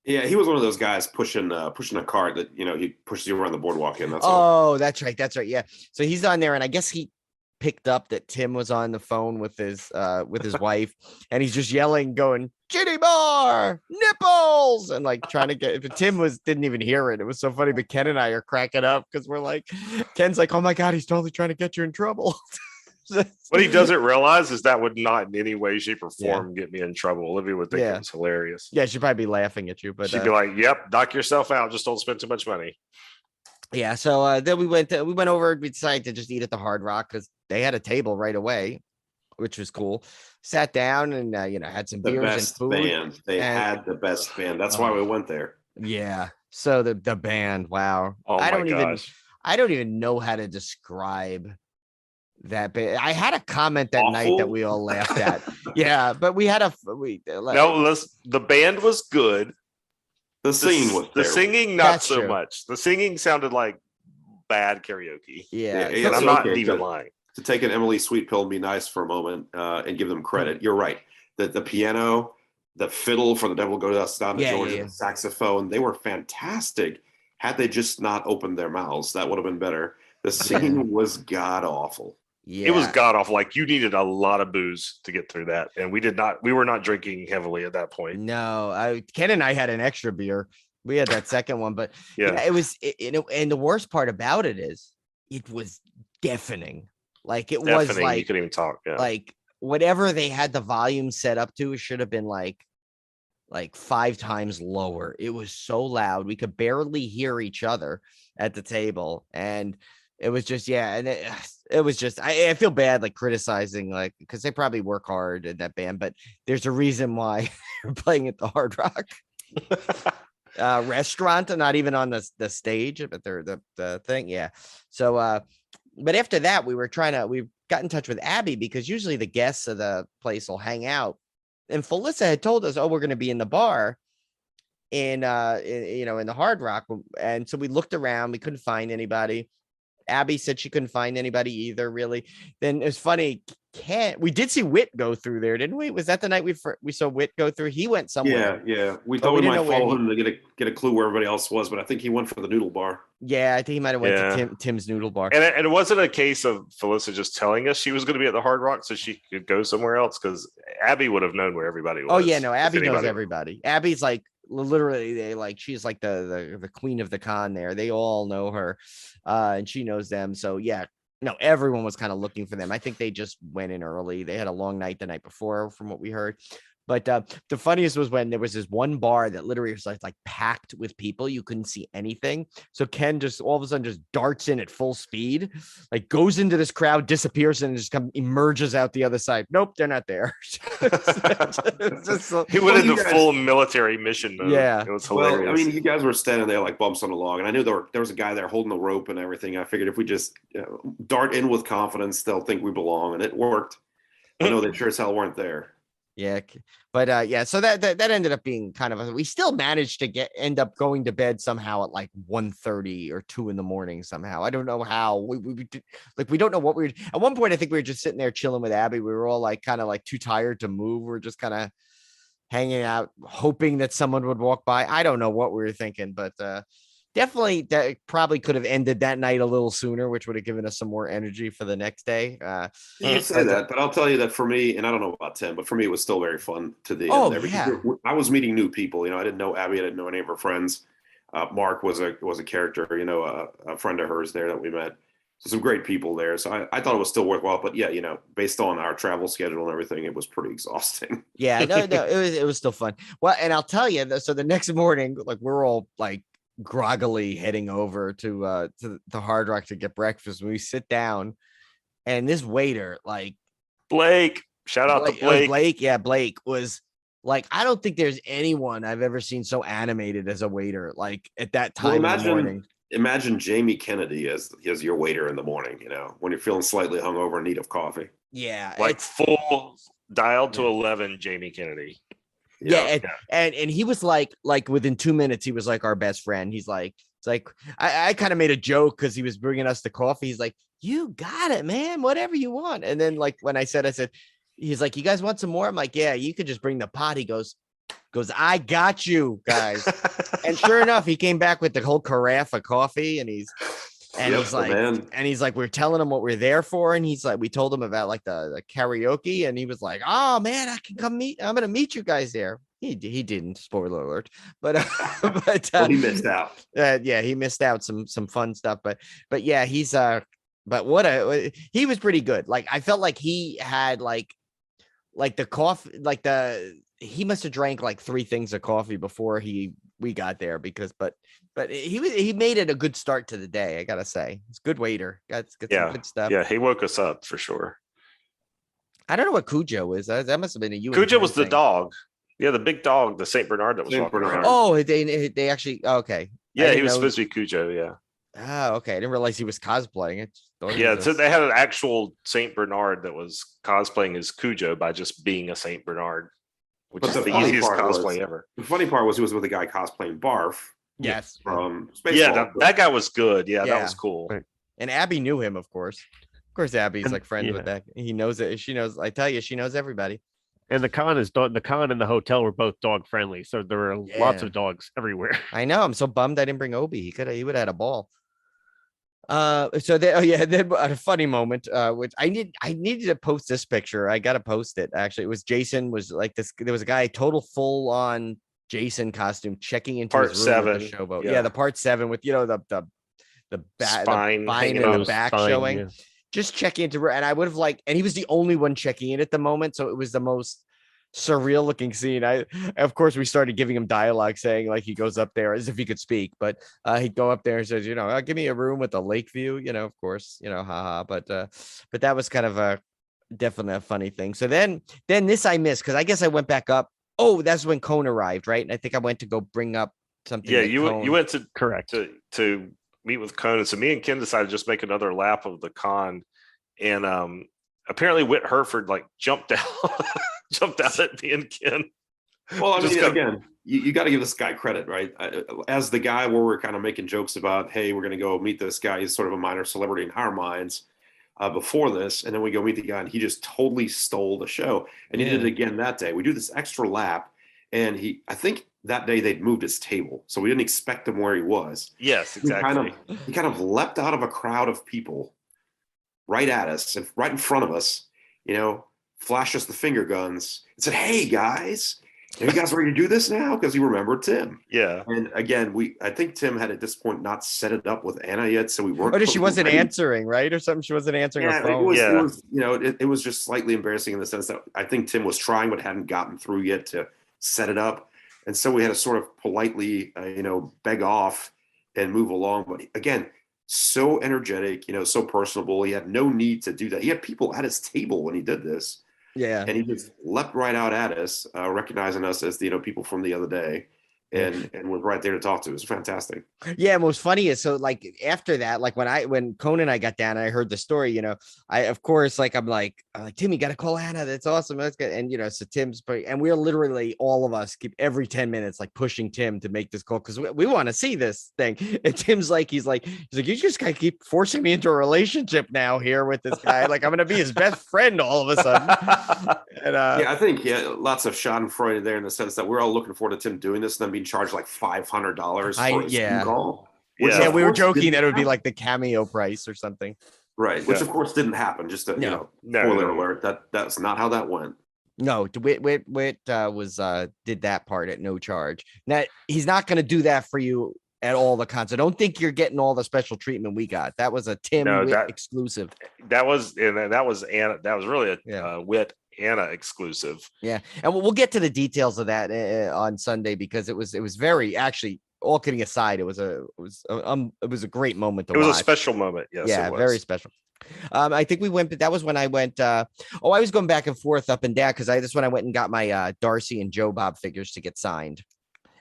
Yeah, he was one of those guys pushing a cart that, he pushes you around the boardwalk in. That's That's right. That's right. Yeah. So he's on there, and I guess he picked up that Tim was on the phone with his wife, and he's just yelling, going, "Jitty bar, nipples," and like trying to get. But Tim didn't even hear it. It was so funny. But Ken and I are cracking up because we're like, Ken's like, "Oh my God, he's totally trying to get you in trouble." What he doesn't realize is that would not in any way, shape, or form get me in trouble. Olivia would think it was hilarious. Yeah, she'd probably be laughing at you, but she'd be like, "Yep, knock yourself out. Just don't spend too much money." Yeah. So then we went over. We decided to just eat at the Hard Rock because they had a table right away, which was cool. Sat down and had some beers and food. Band. They had the best band. That's why we went there. Yeah. So the band. Wow. Oh my gosh. I don't even know how to describe that band. I had a comment that night that we all laughed at. Yeah, but we had the band was good. The singing was the singing not so much. The singing sounded like bad karaoke. Yeah, and I'm not even lying. To take an Emily Sweet Pill and be nice for a moment and give them credit. You're right. The piano, the fiddle for The Devil Goes Down to Georgia, the saxophone, they were fantastic. Had they just not opened their mouths, that would have been better. The singing was god awful. Yeah. It was god awful. Like, you needed a lot of booze to get through that, and we were not drinking heavily at that point. No, Ken and I had an extra beer. We had that second one, but it was and the worst part about it is it was deafening. Like, it was like you couldn't even talk. Yeah. Like, whatever they had the volume set up to, it should have been like 5 times lower. It was so loud. We could barely hear each other at the table. And it was just, and it was just, I feel bad, like, criticizing, like, because they probably work hard in that band, but there's a reason why they're playing at the Hard Rock restaurant and not even on the stage, but they're the thing. Yeah. So, but after that, we got in touch with Abby, because usually the guests of the place will hang out. And Felissa had told us, we're going to be in the bar in the Hard Rock. And so we looked around, we couldn't find anybody. Abby said she couldn't find anybody either, really. Then it's funny, we did see Whit go through there, didn't we? Was that the night we saw Whit go through? He went somewhere. Yeah. We thought we might follow him to get a clue where everybody else was, but I think he went for the noodle bar. Yeah, I think he might have went to Tim's noodle bar. And it wasn't a case of Felissa just telling us she was going to be at the Hard Rock so she could go somewhere else, because Abby would have known where everybody was. Oh yeah, no, Abby knows everybody. Abby's like, literally, she's like the queen of the con there. They all know her, and she knows them. So yeah, No, everyone was kind of looking for them. I think they just went in early. They had a long night the night before, from what we heard. But the funniest was when there was this one bar that literally was like packed with people. You couldn't see anything. So Ken just all of a sudden just darts in at full speed, like goes into this crowd, disappears, and just emerges out the other side. Nope, they're not there. He went into full military mission mode. Yeah. It was hilarious. Well, I mean, you guys were standing there like bumps on a log, and I knew there was a guy there holding the rope and everything. I figured if we just dart in with confidence, they'll think we belong, and it worked. I know they sure as hell weren't there. Yeah, but yeah, so that ended up being kind of we still managed to end up going to bed somehow at like 1:30 or 2 in the morning somehow. I don't know how we did, like we don't know what we were at one point. I think we were just sitting there chilling with Abby. We were all like kind of like too tired to move. We are just kind of hanging out, hoping that someone would walk by. I don't know what we were thinking, but definitely that probably could have ended that night a little sooner, which would have given us some more energy for the next day. You can say that, but I'll tell you that for me, and I don't know about Tim, but for me, it was still very fun to the Oh, end there. yeah. I was meeting new people. I didn't know Abby. I didn't know any of her friends. Mark was a character, a friend of hers there that we met. So some great people there. So I thought it was still worthwhile. But yeah, based on our travel schedule and everything, it was pretty exhing. Yeah, no, it was still fun. Well, and I'll tell you, so the next morning, like we're all like groggily heading over to the Hard Rock to get breakfast. We sit down, and this waiter, like Blake, shout out to Blake. Blake was like, I don't think there's anyone I've ever seen so animated as a waiter, like at that time in the morning. Imagine Jamie Kennedy as your waiter in the morning, when you're feeling slightly hungover in need of coffee. Yeah. Like full dialed to 11, Jamie Kennedy. Yeah. And he was like within 2 minutes, he was like our best friend. He's like, it's like, I kind of made a joke because he was bringing us the coffee. He's like, you got it, man, whatever you want. And then like, when I said, he's like, you guys want some more? I'm like, yeah, you could just bring the pot. He goes, I got you guys. And sure enough, he came back with the whole carafe of coffee, and he's like, we're telling him what we're there for. And he's like, we told him about like the karaoke, and he was like, oh man, I can come I'm going to meet you guys there. He didn't, spoiler alert, but well, he missed out. Yeah, he missed out some fun stuff, but yeah, he's but he was pretty good. Like I felt like he had like the coffee, like he must have drank like 3 things of coffee before we got there, because but he made it a good start to the day. I gotta say, it's a good waiter. Got some good stuff. Yeah, he woke us up for sure. I don't know what Cujo is. That must have been a you. Cujo was the dog. Yeah, the big dog, the Saint Bernard that was walking around. Oh, they actually okay. Yeah, he was supposed to be Cujo. Yeah. Oh, okay. I didn't realize he was cosplaying it. Yeah, so they had an actual Saint Bernard that was cosplaying as Cujo by just being a Saint Bernard, which is the easiest cosplay ever. The funny part was he was with a guy cosplaying Barf. Yes. From Space. Yeah, that guy was good. Yeah, that was cool. And Abby knew him, of course. Of course, Abby's like friends with that. He knows it. She knows. I tell you, she knows everybody. And the con and the hotel were both dog friendly, so there were lots of dogs everywhere. I know. I'm so bummed I didn't bring Obi. He would have had a ball. Then a funny moment, which I needed to post this picture. I got to post it. Actually, it was Jason was like this. There was a guy, total full on Jason costume, checking into part his room 7 with the showboat. Yeah, the part 7 with the spine and the back showing. Yeah. Just checking into, and I would have and he was the only one checking in at the moment, so it was the most surreal looking scene. Of course, we started giving him dialogue, saying like he goes up there as if he could speak, but he'd go up there and says, give me a room with a lake view, of course, haha. But that was kind of definitely a funny thing. So then this I missed, because I guess I went back up. Oh, that's when Cone arrived, right? And I think I went to go bring up something. Yeah, you went to correct to meet with Cone. And so me and Ken decided to just make another lap of the con, and apparently Whit Hereford jumped out at me and Ken. Well, I mean, again, you got to give this guy credit, right? As the guy where we're kind of making jokes about, hey, we're going to go meet this guy. He's sort of a minor celebrity in our minds before this. And then we go meet the guy, and he just totally stole the show. And he did it again that day. We do this extra lap, and I think that day they'd moved his table, so we didn't expect him where he was. Yes, exactly. He kind of leapt out of a crowd of people right at us, and right in front of us, flashed us the finger guns and said, hey guys, Are you guys ready to do this now? Because he remembered Tim. Yeah. And again, I think Tim had at this point not set it up with Anna yet, so we weren't. Or she wasn't ready. answering, right? Or something. She wasn't answering her Yeah, phone. it was, it was just slightly embarrassing in the sense that I think Tim was trying but hadn't gotten through yet to set it up. And so we had to sort of politely, beg off and move along. But again, so energetic, so personable. He had no need to do that. He had people at his table when he did this. Yeah. And he just leapt right out at us, recognizing us as people from the other day, and was right there to talk to. It was fantastic. Yeah, and what's funny is so like after that, like when Conan and I got down and I heard the story, I of course I'm like Tim, you got to call Anna. That's awesome. That's good. And so Tim's and we're literally all of us keep every 10 minutes like pushing Tim to make this call because we want to see this thing. And Tim's like he's like you just gotta keep forcing me into a relationship now here with this guy. Like I'm gonna be his best friend all of a sudden. And I think lots of Schadenfreude there in the sense that we're all looking forward to Tim doing this and then being charged like $500 for a Zoom call. Yeah, we were joking that it would be like the cameo price or something. Right, which of course didn't happen. Just to, spoiler alert, that's not how that went. No, Whit did that part at no charge. Now he's not going to do that for you at all the cons. I don't think you're getting all the special treatment we got. That was a Tim Whit exclusive. That was Anna. That was really a Whit Anna exclusive. Yeah, and we'll get to the details of that on Sunday because it was very actually. All kidding aside, it was a great moment to watch. It was a special moment. Yes, yeah, very special. I think we went. That was when I went. I was going back and forth, up and down, because that's when I went and got my Darcy and Joe Bob figures to get signed,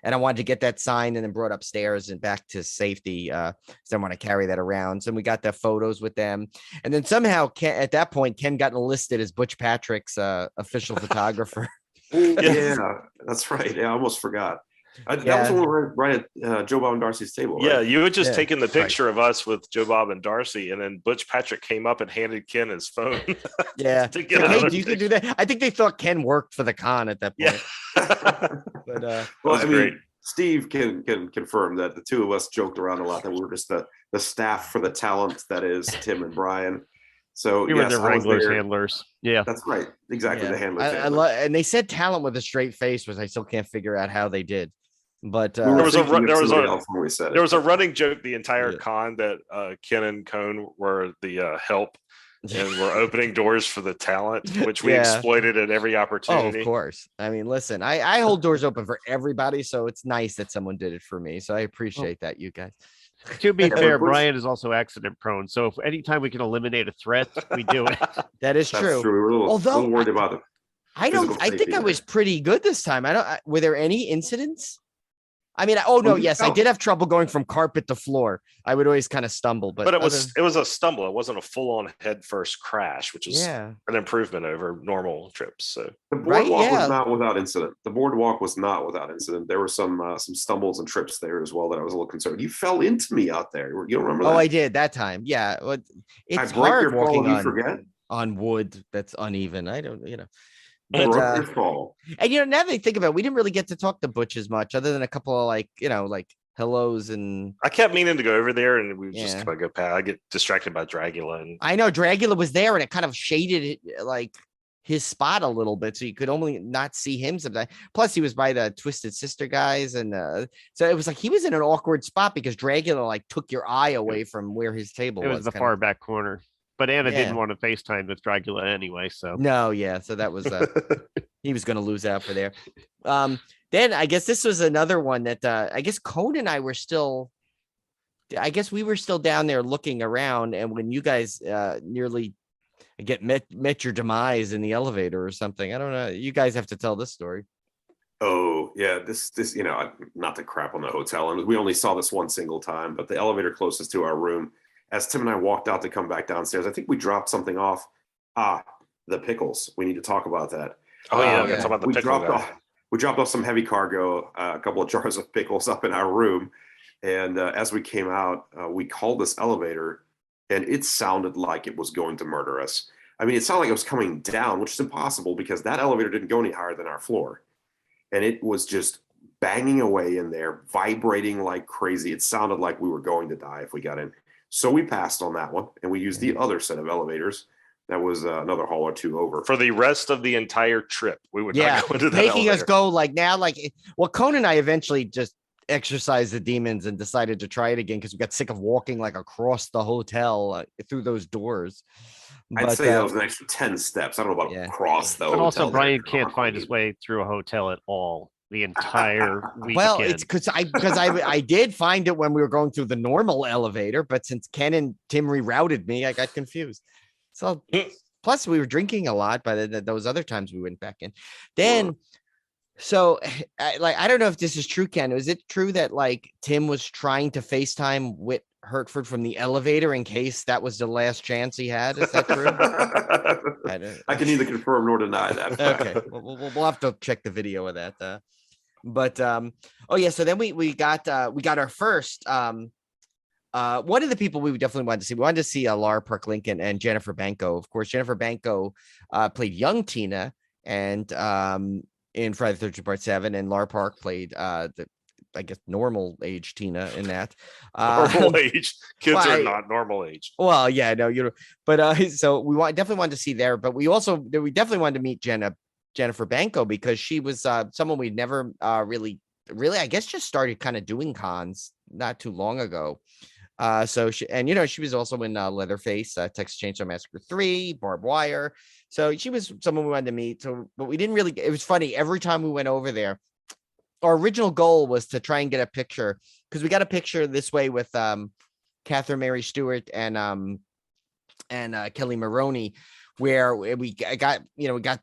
and I wanted to get that signed and then brought upstairs and back to safety. So I want to carry that around. So we got the photos with them, and then somehow at that point Ken got enlisted as Butch Patrick's official photographer. Yeah, that's right. Yeah, I almost forgot. That was when we were right at Joe Bob and Darcy's table. Right? Yeah, you had just taken the picture of us with Joe Bob and Darcy, and then Butch Patrick came up and handed Ken his phone. Yeah, hey, you can do that. I think they thought Ken worked for the con at that point. Yeah. But great. Steve can confirm that the two of us joked around a lot that we were just the staff for the talent that is Tim and Brian. So we were the Wranglers handlers. Yeah, that's right. Exactly, the handlers. And they said talent with a straight face, which I still can't figure out how they did. But there was a running joke the entire con that Ken and Cone were the help and were opening doors for the talent, which we exploited at every opportunity. Oh, of course. I mean, listen, I hold doors open for everybody, so it's nice that someone did it for me. So I appreciate that, you guys. To be fair, Brian is also accident prone. So if anytime we can eliminate a threat, we do it. That is true. We're a little worried about it. I think I was pretty good this time. Were there any incidents? I mean, I did have trouble going from carpet to floor. I would always kind of stumble, but it was a stumble. It wasn't a full-on head-first crash, which is an improvement over normal trips. So the boardwalk was not without incident. The boardwalk was not without incident. There were some stumbles and trips there as well that I was a little concerned. You fell into me out there. You don't remember that? Oh, I did that time. Yeah, it's hard walking on wood that's uneven. I don't, But, and now that I think about it, we didn't really get to talk to Butch as much, other than a couple of hellos and. I kept meaning to go over there, and we just kind of go past. I get distracted by Dragula, and I know Dragula was there, and it kind of shaded his spot a little bit, so you could only not see him sometimes. Plus, he was by the Twisted Sister guys, and so it was like he was in an awkward spot because Dragula took your eye away from where his table was. It was the far back corner. But Anna didn't want to FaceTime with Dragula anyway, so no, so that was he was going to lose out for there. Then I guess this was another one that I guess Cone and I were still. I guess we were still down there looking around, and when you guys nearly met your demise in the elevator or something, I don't know. You guys have to tell this story. Oh yeah, this not to crap on the hotel, and we only saw this one single time, but the elevator closest to our room. As Tim and I walked out to come back downstairs, I think we dropped something off. The pickles. We need to talk about that. Oh yeah, talk about the pickles. We dropped off some heavy cargo, a couple of jars of pickles up in our room, and as we came out, we called this elevator, and it sounded like it was going to murder us. I mean, it sounded like it was coming down, which is impossible because that elevator didn't go any higher than our floor, and it was just banging away in there, vibrating like crazy. It sounded like we were going to die if we got in. So we passed on that one, and we used the other set of elevators That was another hole or two over. For the rest of the entire trip, we would Yeah, not go into that making us elevator. go like now, like well, Conan and I eventually just exercised the demons and decided to try it again because we got sick of walking like across the hotel through those doors. I'd say that was an extra 10 steps. I don't know about yeah. cross though. But also, Brian can't find his way through a hotel at all the entire weekend. Well, it's because I did find it when we were going through the normal elevator, but since Ken and Tim rerouted me, I got confused. So plus we were drinking a lot by those other times we went back in. Then so I don't know if this is true, Ken. Is it true that like Tim was trying to FaceTime Whit Hertford from the elevator in case that was the last chance he had? Is that true? I can neither confirm nor deny that. Okay, we'll have to check the video of that. But oh yeah, so then we got our first one of the people we definitely wanted to see. We wanted to see Lara Park Lincoln and Jennifer Banco. Of course, Jennifer Banco played young Tina and in Friday the 13th Part 7, and Lara Park played the I guess normal age Tina in that. Normal age kids are not normal age. Well, yeah, no, but so we definitely wanted to see there, but we definitely wanted to meet Jennifer Banco because she was someone we'd never really I guess just started kind of doing cons not too long ago. So she was also in Leatherface, Texas Chainsaw Massacre 3, Barbed Wire. So she was someone we wanted to meet. So, but we didn't really. It was funny every time we went over there. Our original goal was to try and get a picture because we got a picture this way with Catherine Mary Stewart and Kelly Maroney, where we got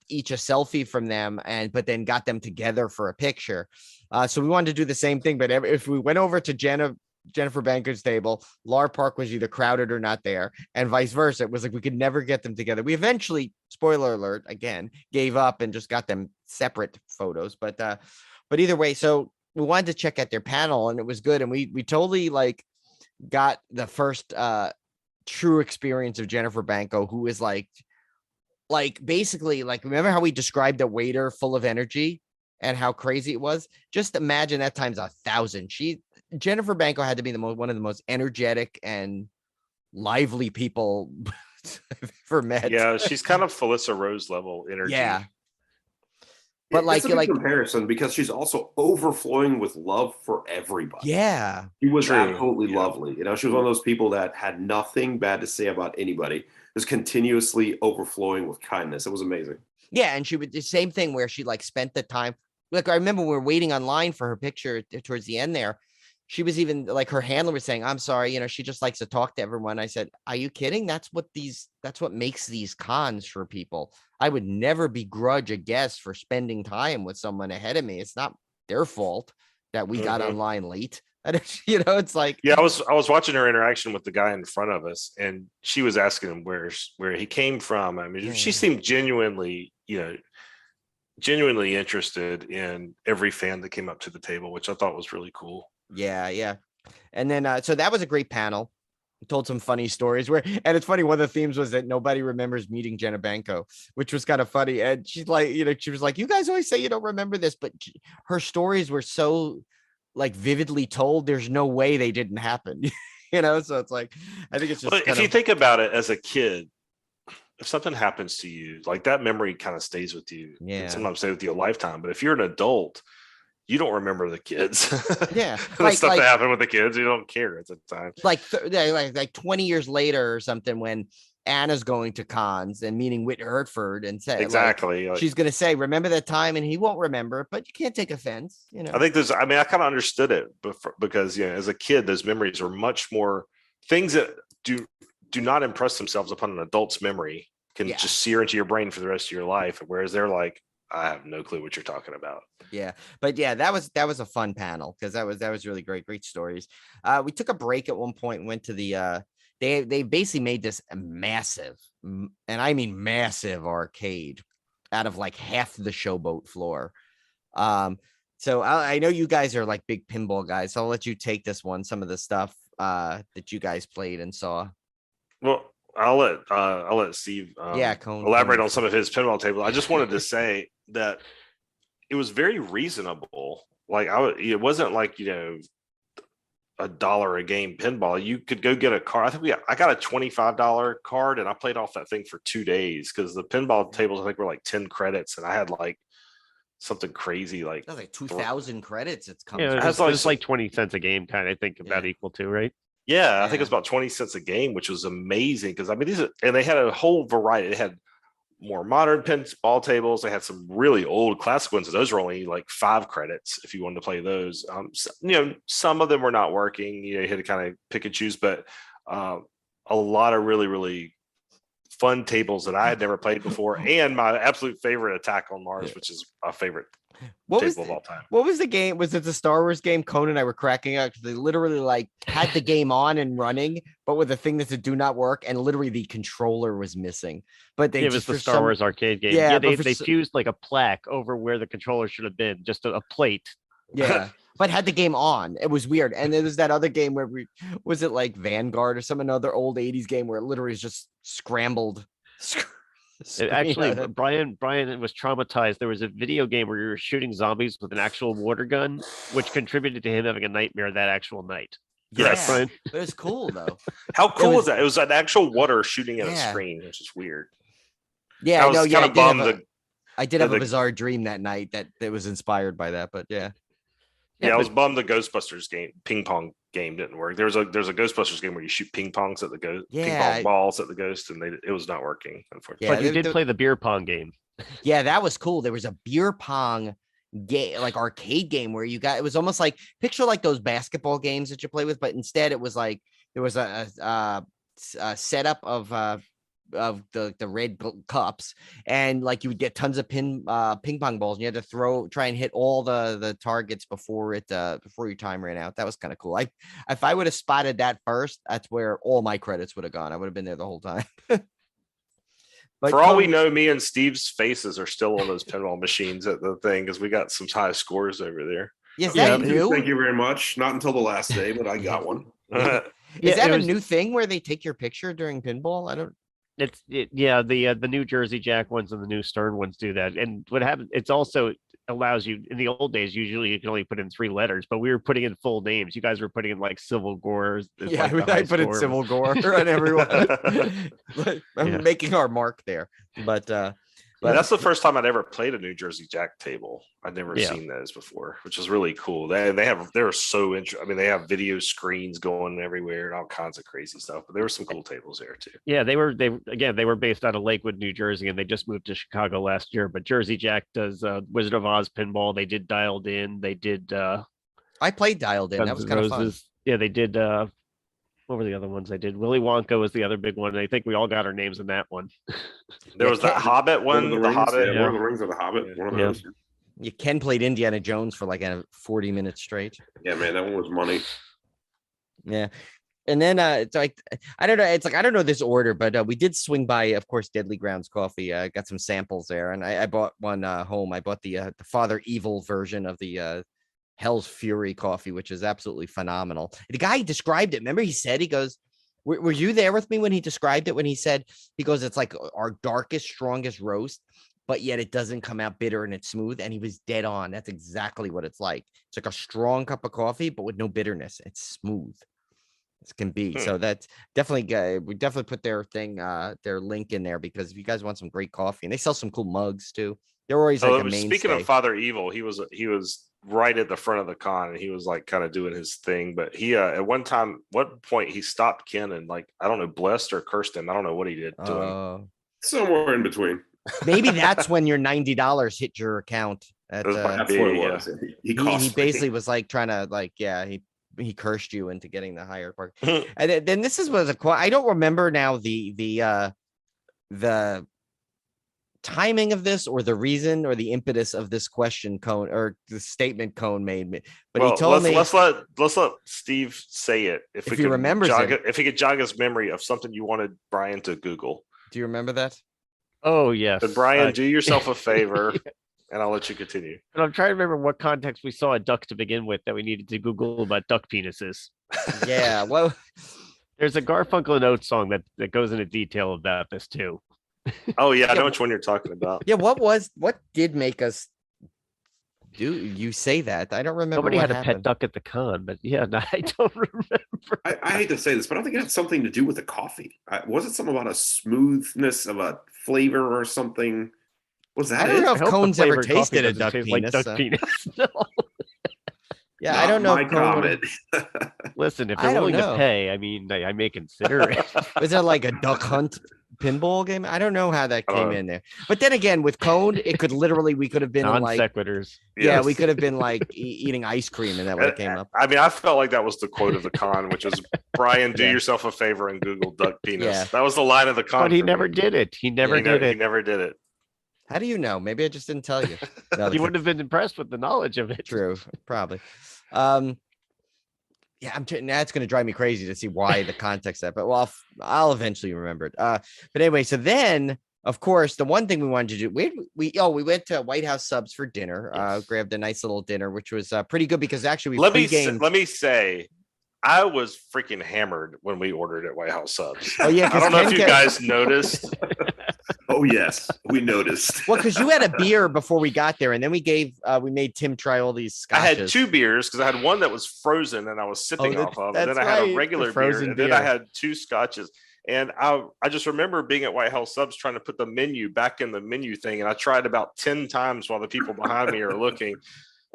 each a selfie from them but then got them together for a picture. So we wanted to do the same thing, but if we went over to Jennifer Banker's table, Lara Park was either crowded or not there, and vice versa. It was like we could never get them together. We eventually, spoiler alert, again, gave up and just got them separate photos. But either way, so we wanted to check out their panel, and it was good. And we totally like got the first true experience of Jennifer Banco, who is like basically like, remember how we described a waiter full of energy and how crazy it was? Just imagine that times 1,000. Jennifer Banco had to be one of the most energetic and lively people I've ever met. Yeah, she's kind of Felissa Rose level energy. Yeah. But it's a good comparison because she's also overflowing with love for everybody. Yeah. She was absolutely lovely. She was one of those people that had nothing bad to say about anybody. Just continuously overflowing with kindness. It was amazing. Yeah, and she would the same thing where she like spent the time. Like I remember we were waiting online for her picture towards the end there. She was even like her handler was saying, "I'm sorry, she just likes to talk to everyone." I said, "Are you kidding? That's what makes these cons for people. I would never begrudge a guest for spending time with someone ahead of me. It's not their fault that we got online late." It's like, yeah, I was watching her interaction with the guy in front of us, and she was asking him where he came from. I mean, she seemed genuinely interested in every fan that came up to the table, which I thought was really cool. Yeah. And then so that was a great panel. We told some funny stories and it's funny, one of the themes was that nobody remembers meeting Jenna Banco, which was kind of funny. And she's like, she was like, "You guys always say you don't remember this," but her stories were so like vividly told, there's no way they didn't happen. So it's like, I think it's just if you think about it as a kid, if something happens to you, like that memory kind of stays with you. Yeah. Sometimes stay with you a lifetime. But if you're an adult, you don't remember the kids. Yeah. The stuff that happened with the kids, you don't care at the time. Like 20 years later or something, when Anna's going to cons and meeting Whit Hertford and say exactly, she's going to say, "Remember that time?" And he won't remember, but you can't take offense. I think I kind of understood it because as a kid, those memories are much more things that do not impress themselves upon an adult's memory can just sear into your brain for the rest of your life. Whereas they're like, I have no clue what you're talking about. Yeah. But yeah, that was a fun panel because that was really great stories. We took a break at one point and went to the they basically made this massive, and I mean massive, arcade out of like half the showboat floor. So I know you guys are like big pinball guys, so I'll let you take this one, some of the stuff that you guys played and saw. Well, I'll let Steve elaborate on some of his pinball table. I just wanted to say that it was very reasonable. Like it wasn't like $1 a game pinball. You could go get a card. I got a $25 card and I played off that thing for 2 days because the pinball tables I think were like 10 credits and I had like something crazy like That's like 2,000 credits. It's Yeah, coming. That's it's like 20 cents a game, kind of. I think about equal to, right? yeah, I think it was Yeah. about 20 cents a game, which was amazing because I mean and they had a whole variety. They had more modern pinball tables. They had some really old classic ones. And those were only like 5 credits if you wanted to play those. Some of them were not working. You had to kind of pick and choose, but a lot of really, really fun tables that I had never played before. And my absolute favorite, Attack on Mars, which is my favorite table of all time. What was the game? Was it the Star Wars game? Conan and I were cracking up because they literally like had the game on and running, but with a thing that said do not work, and literally the controller was missing. But they It was just the for Star Wars arcade game. Yeah, Yeah, but they for fused like a plaque over where the controller should have been, just a plate. Yeah, but had the game on. It was weird. And there was that other game where was it like Vanguard or some another old 80s game where it literally is just scrambled. Actually, Brian was traumatized. There was a video game where you were shooting zombies with an actual water gun, which contributed to him having a nightmare that actual night. Yes. Brian? It was cool though. How cool was- was that? It was an actual water shooting at a Yeah. screen, which is weird. Yeah, I was no, yeah, kind of bummed. I did have a the- bizarre dream that night that was inspired by that, but yeah. Yeah, I was bummed the Ghostbusters game, ping pong game didn't work. There's a Ghostbusters game where you shoot ping pongs at the ghost, ping Yeah. pong balls at the ghost, and it was not working, unfortunately. Yeah, But you there- did play the beer pong game. Yeah, that was cool. There was a beer pong game, like arcade game where you got, it was almost like picture like those basketball games that you play with, but instead it was like there was a setup of the red cups, and like you would get tons of ping pong balls, and you had to try and hit all the targets before your time ran out. That was kind of cool. If I would have spotted that first, that's where all my credits would have gone. I would have been there the whole time. But For all we Conan- know, me and Steve's faces are still on those pinball machines at the thing because we got some high scores over there. Is Yeah, that new? Thank you very much. Not until the last day, but I got one. Is Yeah, that it a was- new thing where they take your picture during pinball? I don't. The New Jersey Jack ones and the new Stern ones do that. And what happens, it's also allows you in the old days, usually you can only put in 3 letters, but we were putting in full names. You guys were putting in like Civil Gore. Yeah, I put in Civil Gore on everyone. Like, I'm Yeah. making our mark there, but that's the first time I'd ever played a New Jersey Jack table. I'd never Yeah. seen those before, which is really cool. They're so interesting. I mean, they have video screens going everywhere and all kinds of crazy stuff. But there were some cool tables there too. Yeah, they were based out of Lakewood, New Jersey, and they just moved to Chicago last year. But Jersey Jack does Wizard of Oz pinball. They did Dialed In. They did I played Dialed In. That Guns was N' kind of fun. Roses. Yeah, they did. What were the other ones they did? Willy Wonka was the other big one. I think we all got our names in that one. There Yeah, was that Ken- Hobbit One one, of the the rings, Hobbit. yeah, One of the Rings of the Hobbit. One of Yeah. those. You Ken played Indiana Jones for like 40 minutes straight. Yeah, man, that one was money. Yeah. And then it's like I don't know. It's like I don't know this order, but we did swing by, of course, Deadly Grounds Coffee. I got some samples there, and I bought one home. I bought the Father Evil version of the Hell's Fury coffee, which is absolutely phenomenal. The guy described it. Remember, he goes, were you there with me when he described it? When he goes, it's like our darkest, strongest roast, but yet it doesn't come out bitter and it's smooth. And he was dead on. That's exactly what it's like. It's like a strong cup of coffee, but with no bitterness. It's smooth as can be. So that's definitely we definitely put their link in there, because if you guys want some great coffee, and they sell some cool mugs too. They're always like a mainstay. Speaking of Father Evil, he was right at the front of the con, and he was like kind of doing his thing. But he at one point he stopped Ken and like I don't know, blessed or cursed him. I don't know what he did to him. Somewhere in between. Maybe that's when your $90 hit your account. At, Those might That's be- what it yeah. was. He he cost me. basically was like trying to like, yeah, he cursed you into getting the higher part. And then this was a quote. I don't remember now the timing of this or the reason or the impetus of this question Cone or the statement Cone made me. But he told me let's let Steve say it if If we he can remembers jog it. if he could jog his memory of something you wanted Brian to Google. do you remember that? Oh yes. But Brian, do yourself a favor, and I'll let you continue. But I'm trying to remember what context we saw a duck to begin with that we needed to Google about duck penises. Yeah. Well, There's a Garfunkel and Oates song that goes into detail about this too. Oh yeah, I know which one you're talking about. yeah. What did make us You say that. I don't remember Nobody what had a pet happened. duck at the con, but yeah, no, I don't remember. I hate to say this, but I think it had something to do with the coffee. Was it something about a smoothness of a flavor or something? Was that I don't it? know I if hope the Cone's ever flavored coffee tasted a doesn't duck taste penis. like duck penis. No. Yeah, Not I don't know my if Cone comment. Listen, if I they're don't willing to know. pay, I mean, I may consider it. Was it like a duck hunt pinball game? I don't know how that I don't came know. in there. But then again, with Cone, it could literally we could have been in Non like sequiturs. yeah, we Yes. could have been like eating ice cream, and that would have came up. I mean, I felt like that was the quote of the con, which was Brian, do Yeah. yourself a favor and Google duck penis. Yeah. That was the line of the con. But he for never me. did it. He never He did He it. never did it. How do you know? Maybe I just didn't tell you. No, You wouldn't have been impressed with the knowledge of it. true, probably. Yeah, now it's going to drive me crazy to see why the context of that, but well, I'll eventually remember it. But anyway, so then of course the one thing we wanted to do, we went to White House Subs for dinner, Yes. grabbed a nice little dinner, which was pretty good because actually we Let pre-gamed. me say, I was freaking hammered when we ordered at White House Subs. Oh yeah, I don't know if Ken you kept- guys noticed. Oh yes, we noticed. Well, because you had a beer before we got there, and then we made Tim try all these I scotches. had 2 beers because I had one that was frozen and I was sipping that- off of, and then that's I had right, a the regular beer, frozen and then I beer. had 2 scotches. And I just remember being at White House Subs trying to put the menu back in the menu thing, and I tried about 10 times while the people behind me are looking,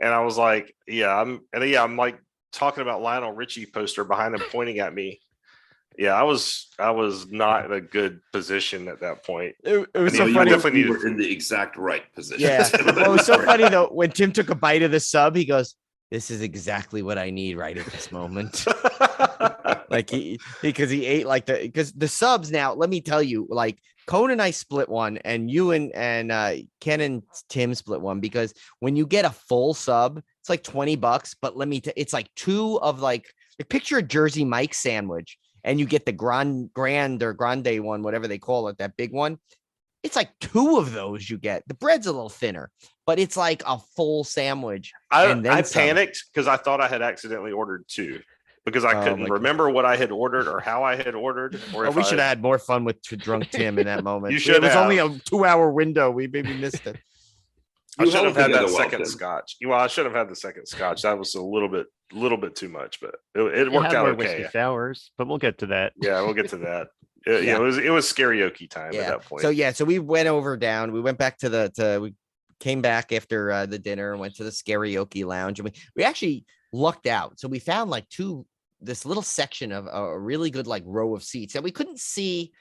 and I was like, I'm like talking about Lionel Richie poster behind him pointing at me. Yeah, I was not in a good position at that point. It was I so mean, you funny. definitely You needed were in the exact right position. Yeah. Well, it was so funny though when Tim took a bite of the sub, he goes, "This is exactly what I need right at this moment." Like because he ate like because the subs now. Let me tell you, like Cone and I split one, and you and Ken and Tim split one because when you get a full sub, it's like $20. But it's like 2 of like picture a Jersey Mike sandwich. And you get the grand or grande one, whatever they call it, that big one. It's like 2 of those you get. The bread's a little thinner, but it's like a full sandwich. I some. panicked because I thought I had accidentally ordered 2 because I couldn't my remember what I had ordered or how I had ordered. Or if we I should have had more fun with drunk Tim in that moment. You should It was only a have. 2-hour window. We maybe missed it. I You should have held had that together well, second Tim. scotch. Well, I should have had the second scotch. That was a little bit too much, but it It worked had out more okay. whiskey sours, but we'll get to that. Yeah, we'll get to that. Yeah. It was karaoke time at Yeah. that point. So we went we went back we came back after the dinner and went to the karaoke lounge, and we actually lucked out. So we found like this little section of a really good like row of seats that we couldn't see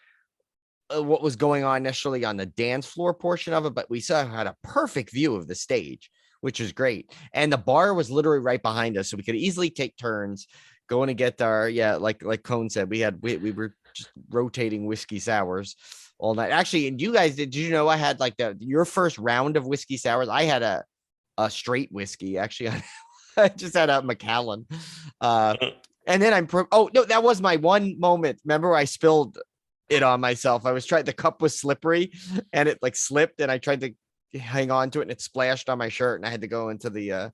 what was going on necessarily on the dance floor portion of it, but we had a perfect view of the stage, which was great. And the bar was literally right behind us, so we could easily take turns going to get our like Cone said, we were just rotating whiskey sours all night. Actually, and you guys did you know I had like your first round of whiskey sours? I had a straight whiskey actually. I just had a Macallan. And then oh no, that was my one moment. Remember I spilled it on myself. The cup was slippery and it like slipped and I tried to hang on to it and it splashed on my shirt and I had to go into the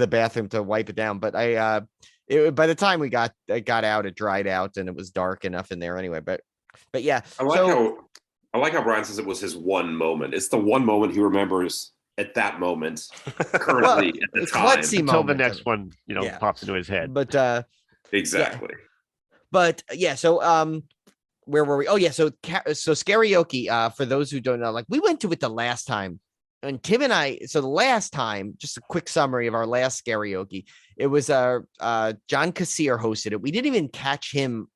bathroom to wipe it down. But by the time we got out, it dried out and it was dark enough in there anyway. But yeah. I like how Brian says it was his one moment. It's the one moment he remembers at that moment, currently at the it's time. klutzy Until the moment. next one, Yeah. pops into his head. But Exactly. But yeah, so where were we? Oh yeah, so karaoke. For those who don't know, like we went to it the last time, and Tim and I. So the last time, just a quick summary of our last karaoke. It was John Kassir hosted it. We didn't even catch him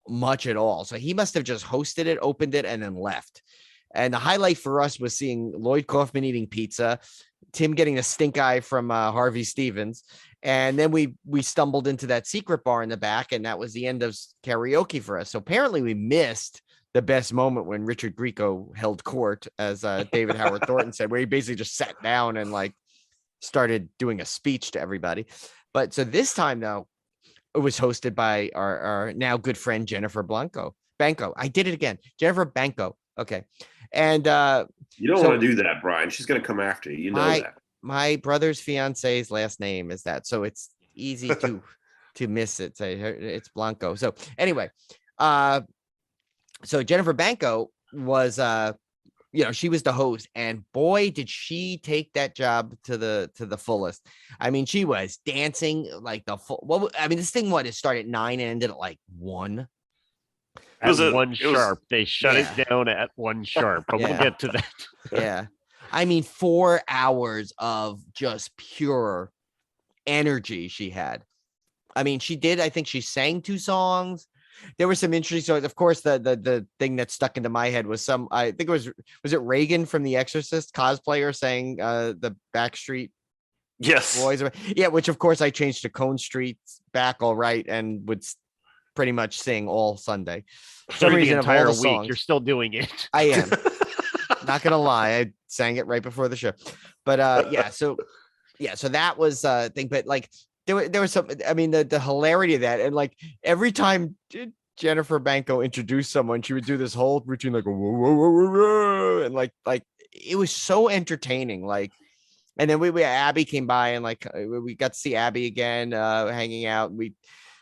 much at all, so he must have just hosted it, opened it, and then left. And the highlight for us was seeing Lloyd Kaufman eating pizza, Tim getting a stink eye from Harvey Stevens. And then we stumbled into that secret bar in the back, and that was the end of karaoke for us. So apparently we missed the best moment when Richard Grieco held court, as David Howard Thornton said, where he basically just sat down and like started doing a speech to everybody. But so this time, though, it was hosted by our now good friend, Jennifer Banco. I did it again. Jennifer Banco. Okay. And you don't want to do that, Brian. She's going to come after you. You know that. My brother's fiance's last name is that, so it's easy to miss it. It's Blanco. So anyway, so Jennifer Banco was she was the host, and boy, did she take that job to the fullest. I mean, she was dancing like the full. This thing it started at 9 and ended at like 1. At one sharp. They shut Yeah. it down at 1 sharp, but we'll Yeah. get to that. Yeah. I mean, 4 hours of just pure energy she had. I mean, I think she sang 2 songs. There were some interesting songs. Of course, the thing that stuck into my head was I think was it Reagan from The Exorcist cosplayer saying the Backstreet Yes. Boys. Yeah, which of course I changed to Cone Street's Back All Right and would pretty much sing all Sunday. For some reason, the entire of all the week, songs, you're still doing it. I am. Not gonna lie, I sang it right before the show. But so that was thing. But like there was some, I mean, the hilarity of that, and like every time Jennifer Banco introduced someone, she would do this whole routine like whoa, whoa, whoa, whoa, whoa, and like it was so entertaining. Like, and then we Abby came by, and like we got to see Abby again, hanging out.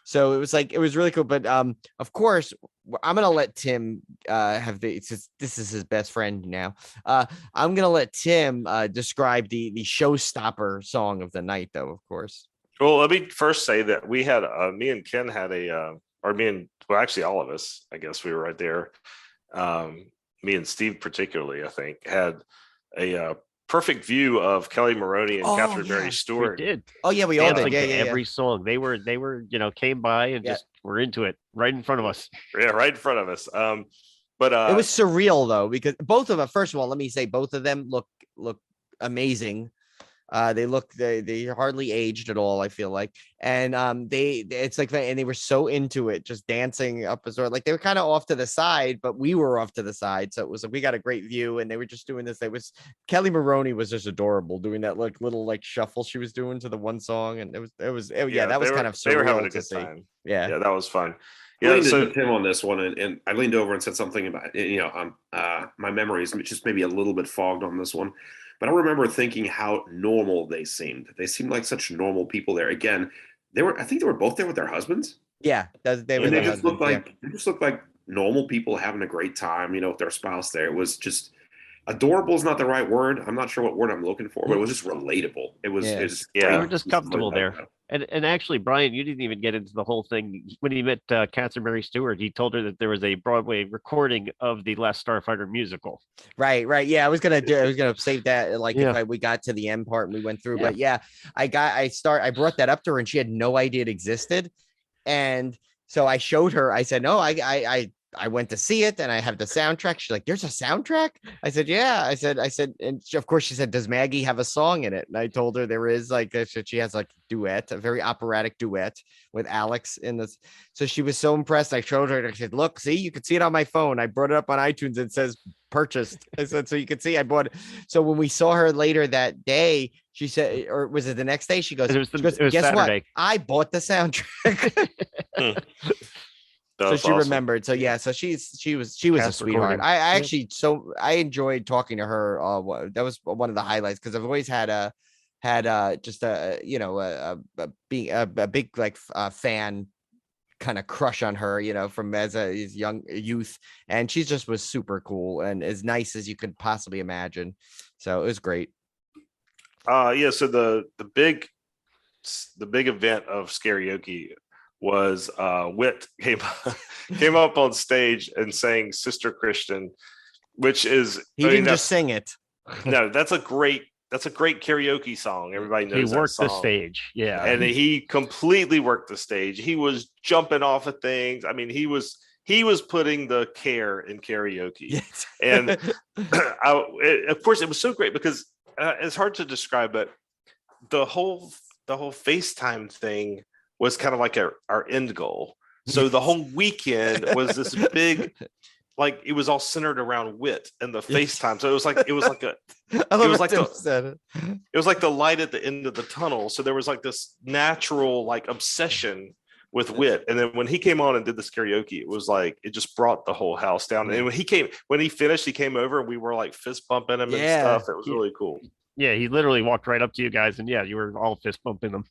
So it was really cool. But of course, I'm gonna let Tim have this is his best friend now. I'm gonna let Tim describe the showstopper song of the night, though. Of course. Well, let me first say that we had me and Ken had actually all of us, I guess we were right there. Me and Steve particularly, I think, had a perfect view of Kelly Maroney and Catherine Mary Stewart. We did. Oh yeah, we all did. Yeah, every song. They were, came by and just were into it right in front of us. Yeah, right in front of us. But it was surreal though, because both of them, first of all, let me say both of them look amazing. They hardly aged at all, I feel like. And it's like, and they were so into it, just dancing up as well. Like they were kind of off to the side, but we were off to the side. So it was like, we got a great view, and they were just doing this. Kelly Maroney was just adorable doing that little shuffle she was doing to the one song. And that was kind of surreal. They were having a good time. Yeah, that was fun. I leaned into Tim on this one, and I leaned over and said something about, my memory is just maybe a little bit fogged on this one. But I remember thinking how normal they seemed. They seemed like such normal people there. Again, I think they were both there with their husbands. Yeah, they were. They just looked like normal people having a great time, with their spouse there. It was just adorable is not the right word. I'm not sure what word I'm looking for, but it was just relatable. It was, we were just comfortable there. And actually, Brian, you didn't even get into the whole thing. When he met Catherine Mary Stewart, he told her that there was a Broadway recording of the Last Starfighter musical. Right. Yeah, I was gonna save that. Like if we got to the end part and we went through, but I brought that up to her and she had no idea it existed, and so I showed her. I said, no, I went to see it and I have the soundtrack. She's like, there's a soundtrack? I said, yeah. I said, and of course she said, does Maggie have a song in it? And I told her there is, like, she has like a very operatic duet with Alex in this. So she was so impressed. I showed her, and I said, look, see, you can see it on my phone. I brought it up on iTunes and it says purchased. I said, so you can see I bought it. So when we saw her later that day, she said, or was it the next day? She goes, it was guess Saturday. What? I bought the soundtrack. So she remembered. So yeah, so she was a sweetheart. I actually I enjoyed talking to her. That was one of the highlights, because I've always had just a big like fan kind of crush on her, from as a young youth, and she just was super cool and as nice as you could possibly imagine. So it was great. So the big event of Karaoke was Wit came up on stage and sang Sister Christian, which is he didn't just sing it. No, that's a great karaoke song. Everybody knows he worked that the song. stage. Yeah. And he completely worked the stage. He was jumping off of things. I mean, he was putting the care in karaoke. Yes. And of course it was so great because it's hard to describe, but the whole FaceTime thing was kind of like our end goal. So the whole weekend was this big, like it was all centered around Wit and the FaceTime. So it was like the light at the end of the tunnel. So there was like this natural like obsession with Wit. And then when he came on and did this karaoke, it was like it just brought the whole house down. And when he finished, he came over and we were like fist bumping him and stuff. It was really cool. Yeah, he literally walked right up to you guys, and you were all fist bumping him.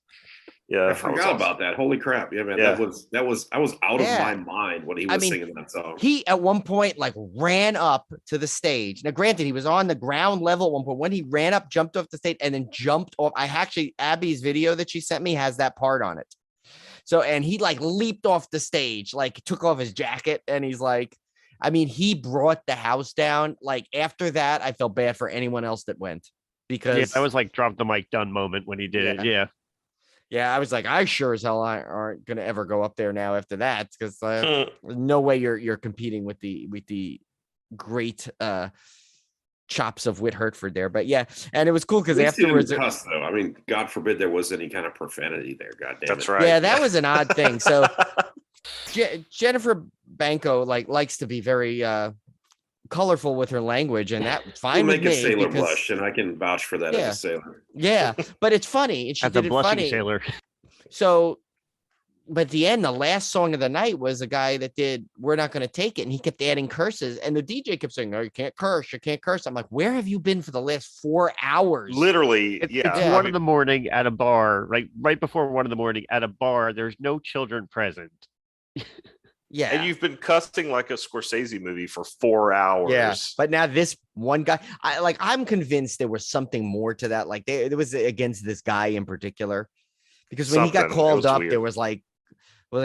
Yeah, I that was forgot awesome. about that. Holy crap! Yeah, man, Yeah. that was I was out of Yeah. my mind when he I was mean, singing that song. He at one point like ran up to the stage. Now, granted, he was on the ground level at one point. When he ran up, jumped off the stage, and then jumped off. I actually Abby's video that she sent me has that part on it. So, and he like leaped off the stage, like took off his jacket, and he's like, I mean, he brought the house down. Like after that, I felt bad for anyone else that went because Yeah, that was like drop the mic done moment when he did it. Yeah. yeah, I was like, I sure as hell aren't gonna ever go up there now after that because Hmm. no way you're competing with the great chops of Whit Hertford there. But yeah, and it was cool because At least he didn't afterwards, cuss though. I mean, God forbid there was any kind of profanity there. God damn That's it. right. yeah, that was an odd thing. So Jennifer Banco likes to be very colorful with her language, and that's You'll fine with make a me sailor because blush, and I can vouch for that Yeah. as a sailor. yeah, but it's funny, and she As a did it blushing funny. sailor. So, but at the end, the last song of the night was a guy that did "We're Not Going to Take It," and he kept adding curses, and the DJ kept saying, "No, you can't curse, you can't curse." I'm like, where have you been for the last 4 hours? Literally, It's yeah. 1 in the morning at a bar, right before 1 in the morning at a bar. There's no children present. Yeah, And you've been cussing like a Scorsese movie for 4 hours. yeah. But now this one guy, I'm convinced there was something more to that. Like there was against this guy in particular, because when he got Something. It called was up, weird. there was like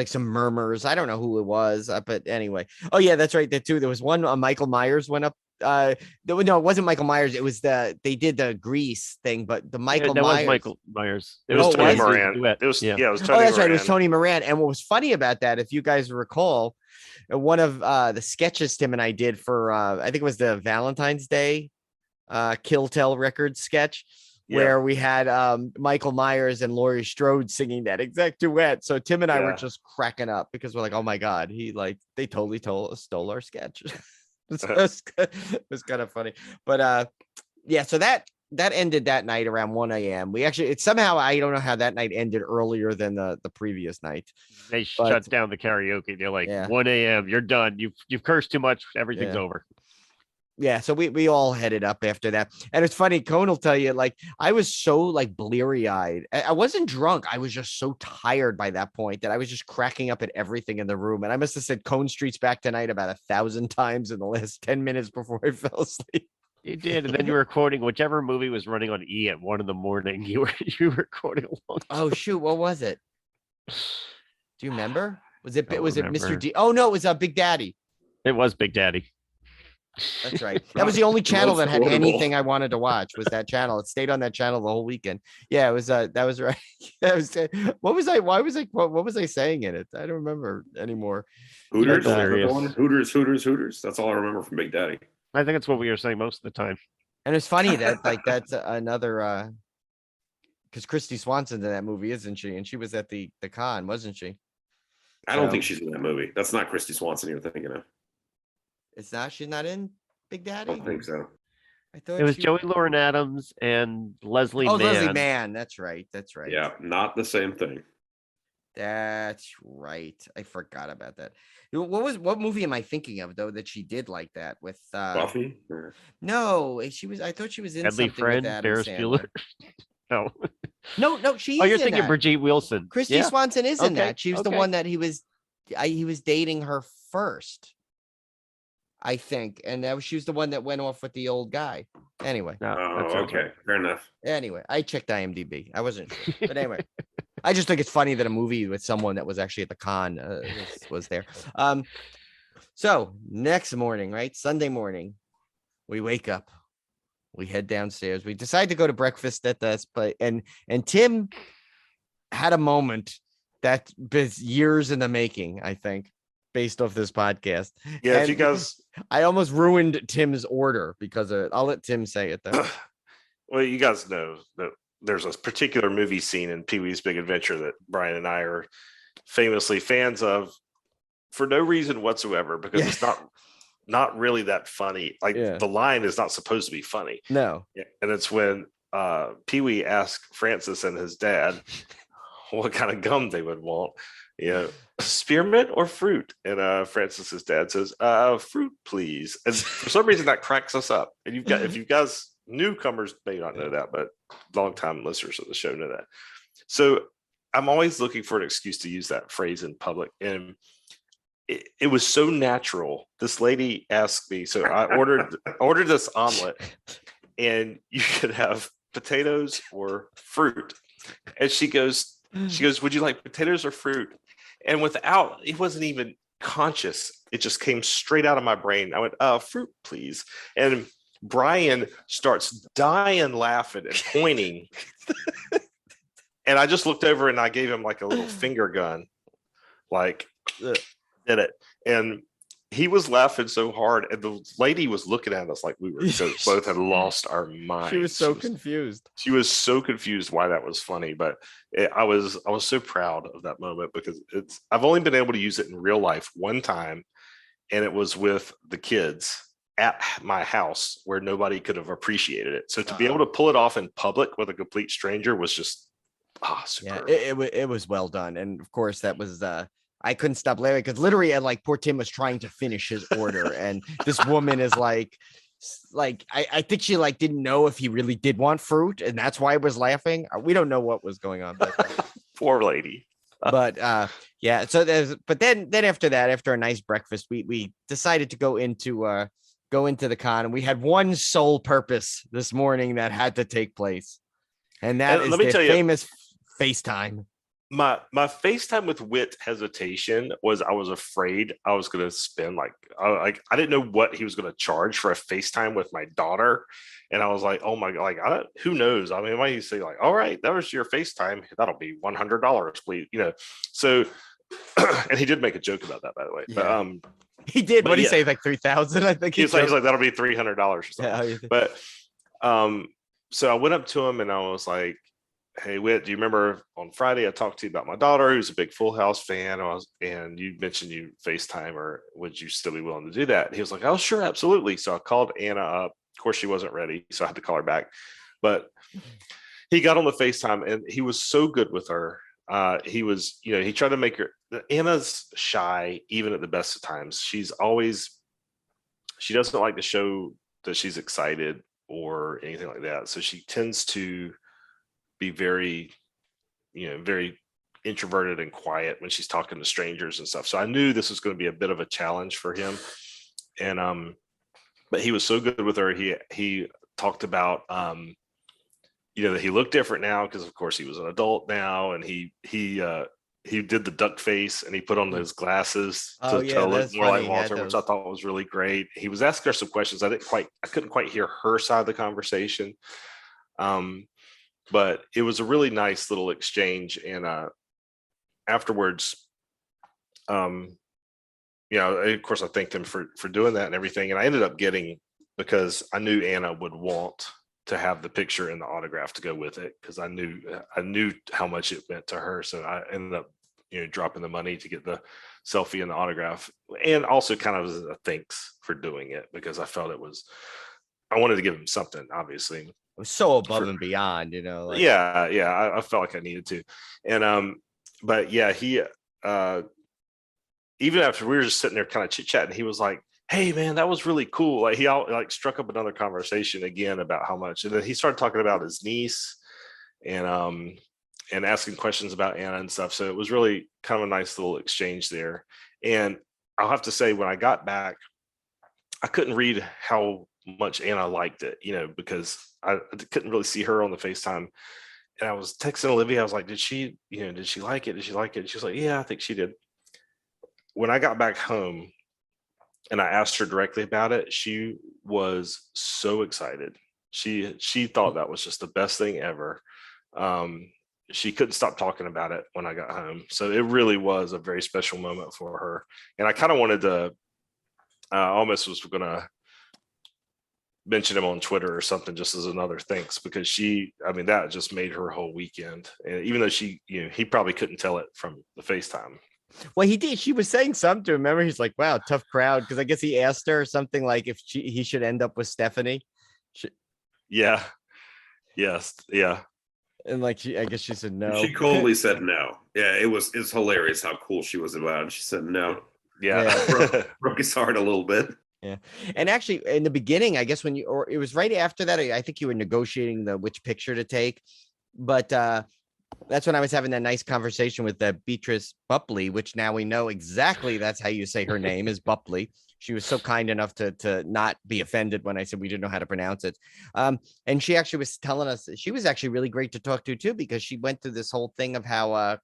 some murmurs. I don't know who it was, but anyway. Oh yeah, that's right. There too. There was one. Michael Myers went up. No, it wasn't Michael Myers. It was they did the Grease thing, but the Michael that Myers. was Michael Myers. It was Oh, Tony was it? Moran. Duet. It was Yeah. yeah. It was Oh, Tony that's right. It was Moran. Tony Moran. And what was funny about that, if you guys recall, one of the sketches Tim and I did for I think it was the Valentine's Day Kill Tell Records sketch, Yeah. where we had Michael Myers and Laurie Strode singing that exact duet. So Tim and I were Yeah. just cracking up because we're like, oh my God, they totally stole our sketch. It was kind of funny. But yeah, so that ended that night around 1 a.m. We actually, it's somehow, I don't know how that night ended earlier than the previous night. They But- shut down the karaoke. They're like, Yeah. 1 a.m. You're done. You've cursed too much. Everything's Yeah. over. Yeah, so we all headed up after that. And it's funny, Cone will tell you, like, I was so like bleary-eyed. I wasn't drunk. I was just so tired by that point that I was just cracking up at everything in the room. And I must have said Cone Street's Back Tonight about 1,000 times in the last 10 minutes before I fell asleep. You did, and then you were quoting whichever movie was running on E at 1 in the morning. You were quoting along. Oh shoot, what was it? Do you remember? Was it Don't Mr. remember. D? Oh no, it was Big Daddy. It was Big Daddy. That's right. That was the only channel that had quotable. anything I wanted to watch. Was that channel? It stayed on that channel the whole weekend. Yeah, it was. That was right. That was. What was I? Why was I? What was I saying in it? I don't remember anymore. Hooters, That's hilarious. Hooters. That's all I remember from Big Daddy. I think it's what we were saying most of the time. And it's funny that that's another. Because Christy Swanson's in that movie, isn't she? And she was at the con, wasn't she? I don't So- think she's in that movie. That's not Christy Swanson you're thinking of. It's not. She's not in Big I Daddy. don't think so. I thought It was she- Joey Lauren Adams and Leslie Oh, Mann. Leslie Mann. That's right. That's right. Yeah, not the same thing. That's right. I forgot about that. What movie am I thinking of though that she did like that with Buffy? Or- No, she was I thought she was in Deadly something Friend, with Adam Ferris Sandler. Bueller. No. No, she Oh, is you're in thinking that. Brigitte Wilson. Christy Yeah. Swanson is in Okay, that. She was the okay. one that he was dating her first, I think. And she was the one that went off with the old guy. Anyway. No, Oh, that's okay. Fair enough. Anyway, I checked IMDb. I wasn't sure. But anyway, I just think it's funny that a movie with someone that was actually at the con was there. So next morning, right? Sunday morning, we wake up, we head downstairs, we decide to go to breakfast at this place. And Tim had a moment that was years in the making, I think, based off this podcast. Yeah, if And you guys, I almost ruined Tim's order because of it. I'll let Tim say it though. well, you guys know that there's a particular movie scene in Pee-wee's Big Adventure that Brian and I are famously fans of for no reason whatsoever, because Yeah. it's not really that funny. Like Yeah. the line is not supposed to be funny. No. Yeah, and it's when Pee-wee asked Francis and his dad what kind of gum they would want. Spearmint or fruit? And Francis's dad says, fruit, please. And for some reason that cracks us up. And if you guys newcomers may not know that, but longtime listeners of the show know that. So I'm always looking for an excuse to use that phrase in public. And it was so natural. This lady asked me, so I ordered this omelet, and you could have potatoes or fruit. And she goes, would you like potatoes or fruit? And without, it wasn't even conscious. It just came straight out of my brain. I went, fruit, please. And Brian starts dying laughing and pointing. And I just looked over and I gave him like a little finger gun, like, did it. And he was laughing so hard. And the lady was looking at us like we were both had lost our minds. She was so confused. She was so confused why that was funny. But I was so proud of that moment because I've only been able to use it in real life one time. And it was with the kids at my house where nobody could have appreciated it. So to be able to pull it off in public with a complete stranger was just superb. Yeah, it was well done. And of course that was I couldn't stop laughing because literally like poor Tim was trying to finish his order and this woman is like I think she like didn't know if he really did want fruit and that's why I was laughing. We don't know what was going on, but poor lady. But yeah, so then after that, after a nice breakfast, we decided to go into the con, and we had one sole purpose this morning that had to take place, and that is the famous FaceTime. My FaceTime with Wit hesitation was I was afraid I was going to spend I didn't know what he was going to charge for a FaceTime with my daughter. And I was like, oh my God, who knows? I mean, why you say like, all right, that was your FaceTime. That'll be $100, please. So, and he did make a joke about that, by the way. Yeah. But he did. What did he say? Like 3,000, I think. He's like, that'll be $300 or something. Yeah, but so I went up to him and I was like, hey, Whit, do you remember on Friday I talked to you about my daughter who's a big Full House fan? And you mentioned you FaceTime her. Would you still be willing to do that? And he was like, oh, sure, absolutely. So I called Anna up. Of course, she wasn't ready, so I had to call her back. But he got on the FaceTime and he was so good with her. He was, he tried to make her. Anna's shy, even at the best of times. She doesn't like to show that she's excited or anything like that. So she tends to be very, very introverted and quiet when she's talking to strangers and stuff. So I knew this was going to be a bit of a challenge for him. And but he was so good with her. He talked about that he looked different now because of course he was an adult now, and he did the duck face and he put on those glasses to look more like Walter, which I thought was really great. He was asking her some questions. I couldn't quite hear her side of the conversation. But it was a really nice little exchange. And afterwards, of course, I thanked him for doing that and everything. And I ended up getting, because I knew Anna would want to have the picture and the autograph to go with it, because I knew how much it meant to her. So I ended up, dropping the money to get the selfie and the autograph, and also kind of as a thanks for doing it, because I felt I wanted to give him something, obviously. It was so above and beyond, I felt like I needed to. And but yeah, he even after we were just sitting there kind of chit-chatting, he was like, hey man, that was really cool. Like he struck up another conversation again about how much, and then he started talking about his niece and asking questions about Anna and stuff. So it was really kind of a nice little exchange there. And I'll have to say, when I got back, I couldn't read how much Anna liked it, because I couldn't really see her on the FaceTime. And I was texting Olivia. I was like, did she like it? Did she like it? And she was like, yeah, I think she did. When I got back home and I asked her directly about it, she was so excited. She thought that was just the best thing ever. She couldn't stop talking about it when I got home. So it really was a very special moment for her. And I kind of wanted to, almost was going to mention him on Twitter or something, just as another thanks, because that just made her whole weekend. And even though he probably couldn't tell it from the FaceTime. Well, he did. She was saying something to him. Remember, he's like, wow, tough crowd. Because I guess he asked her something like if he should end up with Stephanie. Yeah. Yes. Yeah. And I guess she said no. She coldly said no. Yeah, it's hilarious how cool she was about it. She said no. Yeah. Broke his heart a little bit. Yeah. And actually, in the beginning, I guess it was right after that, I think you were negotiating which picture to take. But That's when I was having that nice conversation with Beatrice Bupley, which now we know exactly that's how you say her name is Bupley. She was so kind enough to not be offended when I said we didn't know how to pronounce it. And she actually was telling us she was actually really great to talk to too, because she went through this whole thing of how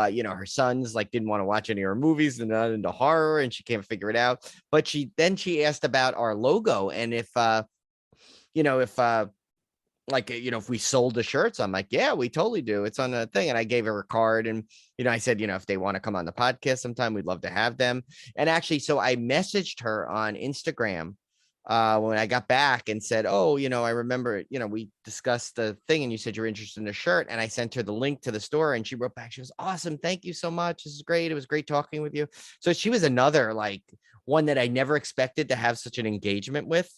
you know, her sons like didn't want to watch any of her movies and not into horror, and she can't figure it out. But she asked about our logo and if you know, if like, you know, if we sold the shirts. I'm like, yeah, we totally do. It's on the thing. And I gave her a card, and, you know, I said, you know, if they want to come on the podcast sometime, we'd love to have them. And actually, so I messaged her on Instagram when I got back and said, oh, you know, I remember, you know, we discussed the thing and you said you're interested in the shirt. And I sent her the link to the store, and she wrote back, she was awesome. Thank you so much. This is great. It was great talking with you. So she was another like one that I never expected to have such an engagement with,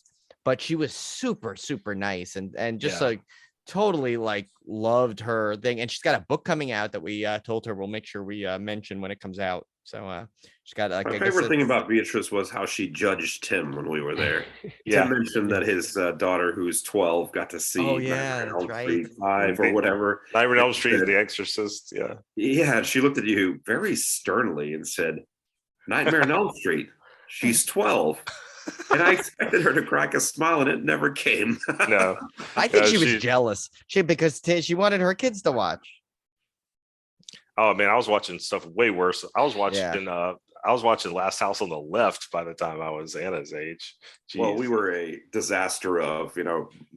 but she was super, super nice and just Yeah. like totally like loved her thing. And she's got a book coming out that we told her we'll make sure we mention when it comes out. So she's got like My I guess favorite thing about Beatrice was how she judged Tim when we were there. Yeah. Tim mentioned that his daughter, who's 12, got to see Oh, yeah, Nightmare on that's Elm right. Street 5 or whatever. Nightmare on Elm And Street, said- The Exorcist. Yeah. Yeah, she looked at you very sternly and said, Nightmare on Elm Street. She's 12. And I expected her to crack a smile, and it never came. No. I think Yeah, she was she- jealous. Because she wanted her kids to watch. Oh man, I was watching stuff way worse. I was watching Yeah. Last House on the Left by the time I was Anna's age. Well, Jeez. we were a disaster of,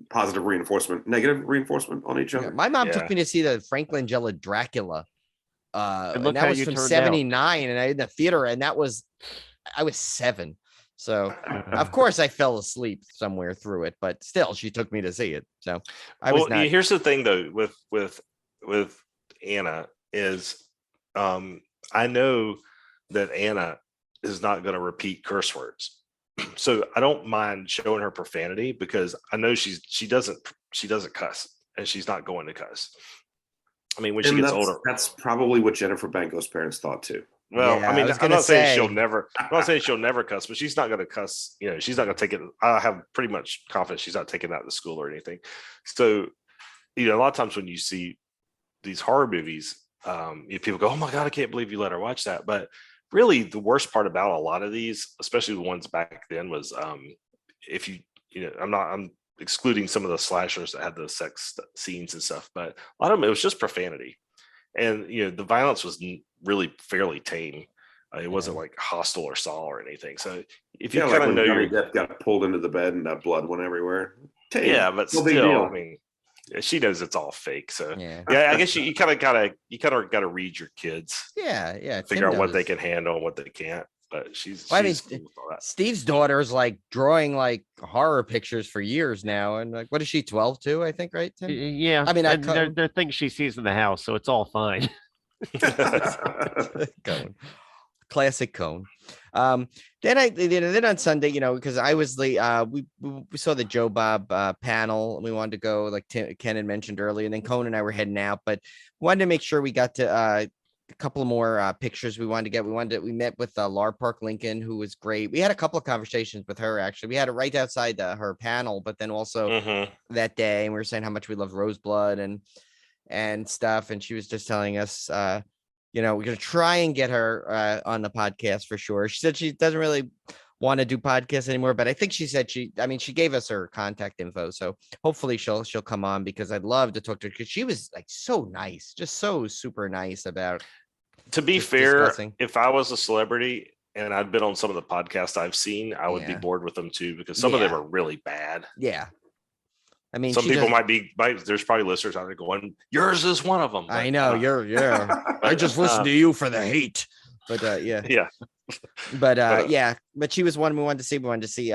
positive reinforcement, negative reinforcement on each Yeah, other. my mom Yeah. took me to see the Frank Langella Dracula. And And look that how was you from turned out. 79, and I in the theater, and I was 7. So of course I fell asleep somewhere through it, but still she took me to see it. So I was not. Here's the thing though with Anna is I know that Anna is not going to repeat curse words. So I don't mind showing her profanity because I know she doesn't cuss, and she's not going to cuss. I mean, when she And gets that's, older. that's probably what Jennifer Banco's parents thought too. Well, Yeah, I I mean, was I'm gonna not saying she'll say- never. I'm not saying she'll never cuss, but she's not going to cuss. You know, she's not going to take it. I have pretty much confidence she's not taking that to school or anything. So, you know, a lot of times when you see these horror movies, people go, "Oh my god, I can't believe you let her watch that." But really, the worst part about a lot of these, especially the ones back then, was if I'm excluding some of the slashers that had the sex scenes and stuff, but a lot of them it was just profanity. And the violence was really fairly tame. It wasn't like hostile or Saw or anything. So if you Yeah, kind like of when know Johnny your Depp got pulled into the bed and that blood went everywhere. Tame. yeah, but No big still, deal. I mean, she knows it's all fake. So Yeah. I guess you kind of gotta read your kids, Yeah. figure Tim out what they knows. can handle and what they can't. But she's Well, I mean, cool with all that. Steve's daughter's like drawing like horror pictures for years now. And like, what is she, 12 too? I think, right, Tim? Yeah, I mean, and they're things she sees in the house, so it's all fine. Cone. Classic Cone. Then on Sunday, because I was we saw the Joe Bob panel, and we wanted to go like Ken had mentioned earlier, and then Cone and I were heading out, but wanted to make sure we got to a couple more pictures we wanted to get. We met with Laura Park Lincoln, who was great. We had a couple of conversations with her, actually. We had it right outside her panel, but then also Mhm. that day, and we were saying how much we love Roseblood and stuff, and she was just telling us we're gonna try and get her on the podcast for sure. She said she doesn't really want to do podcasts anymore, but I think she said she gave us her contact info, so hopefully she'll come on, because I'd love to talk to her, because she was like so nice, just so super nice about. To be Just fair, discussing. if I was a celebrity and I'd been on some of the podcasts I've seen, I would be Yeah. bored with them too, because some of them Yeah. are really bad. Yeah, I mean, Some she people does- there's probably listeners out there going, yours is one of them. I know yeah. I just listened to you for the hate, but yeah. Yeah. But but she was one we wanted to see. We wanted to see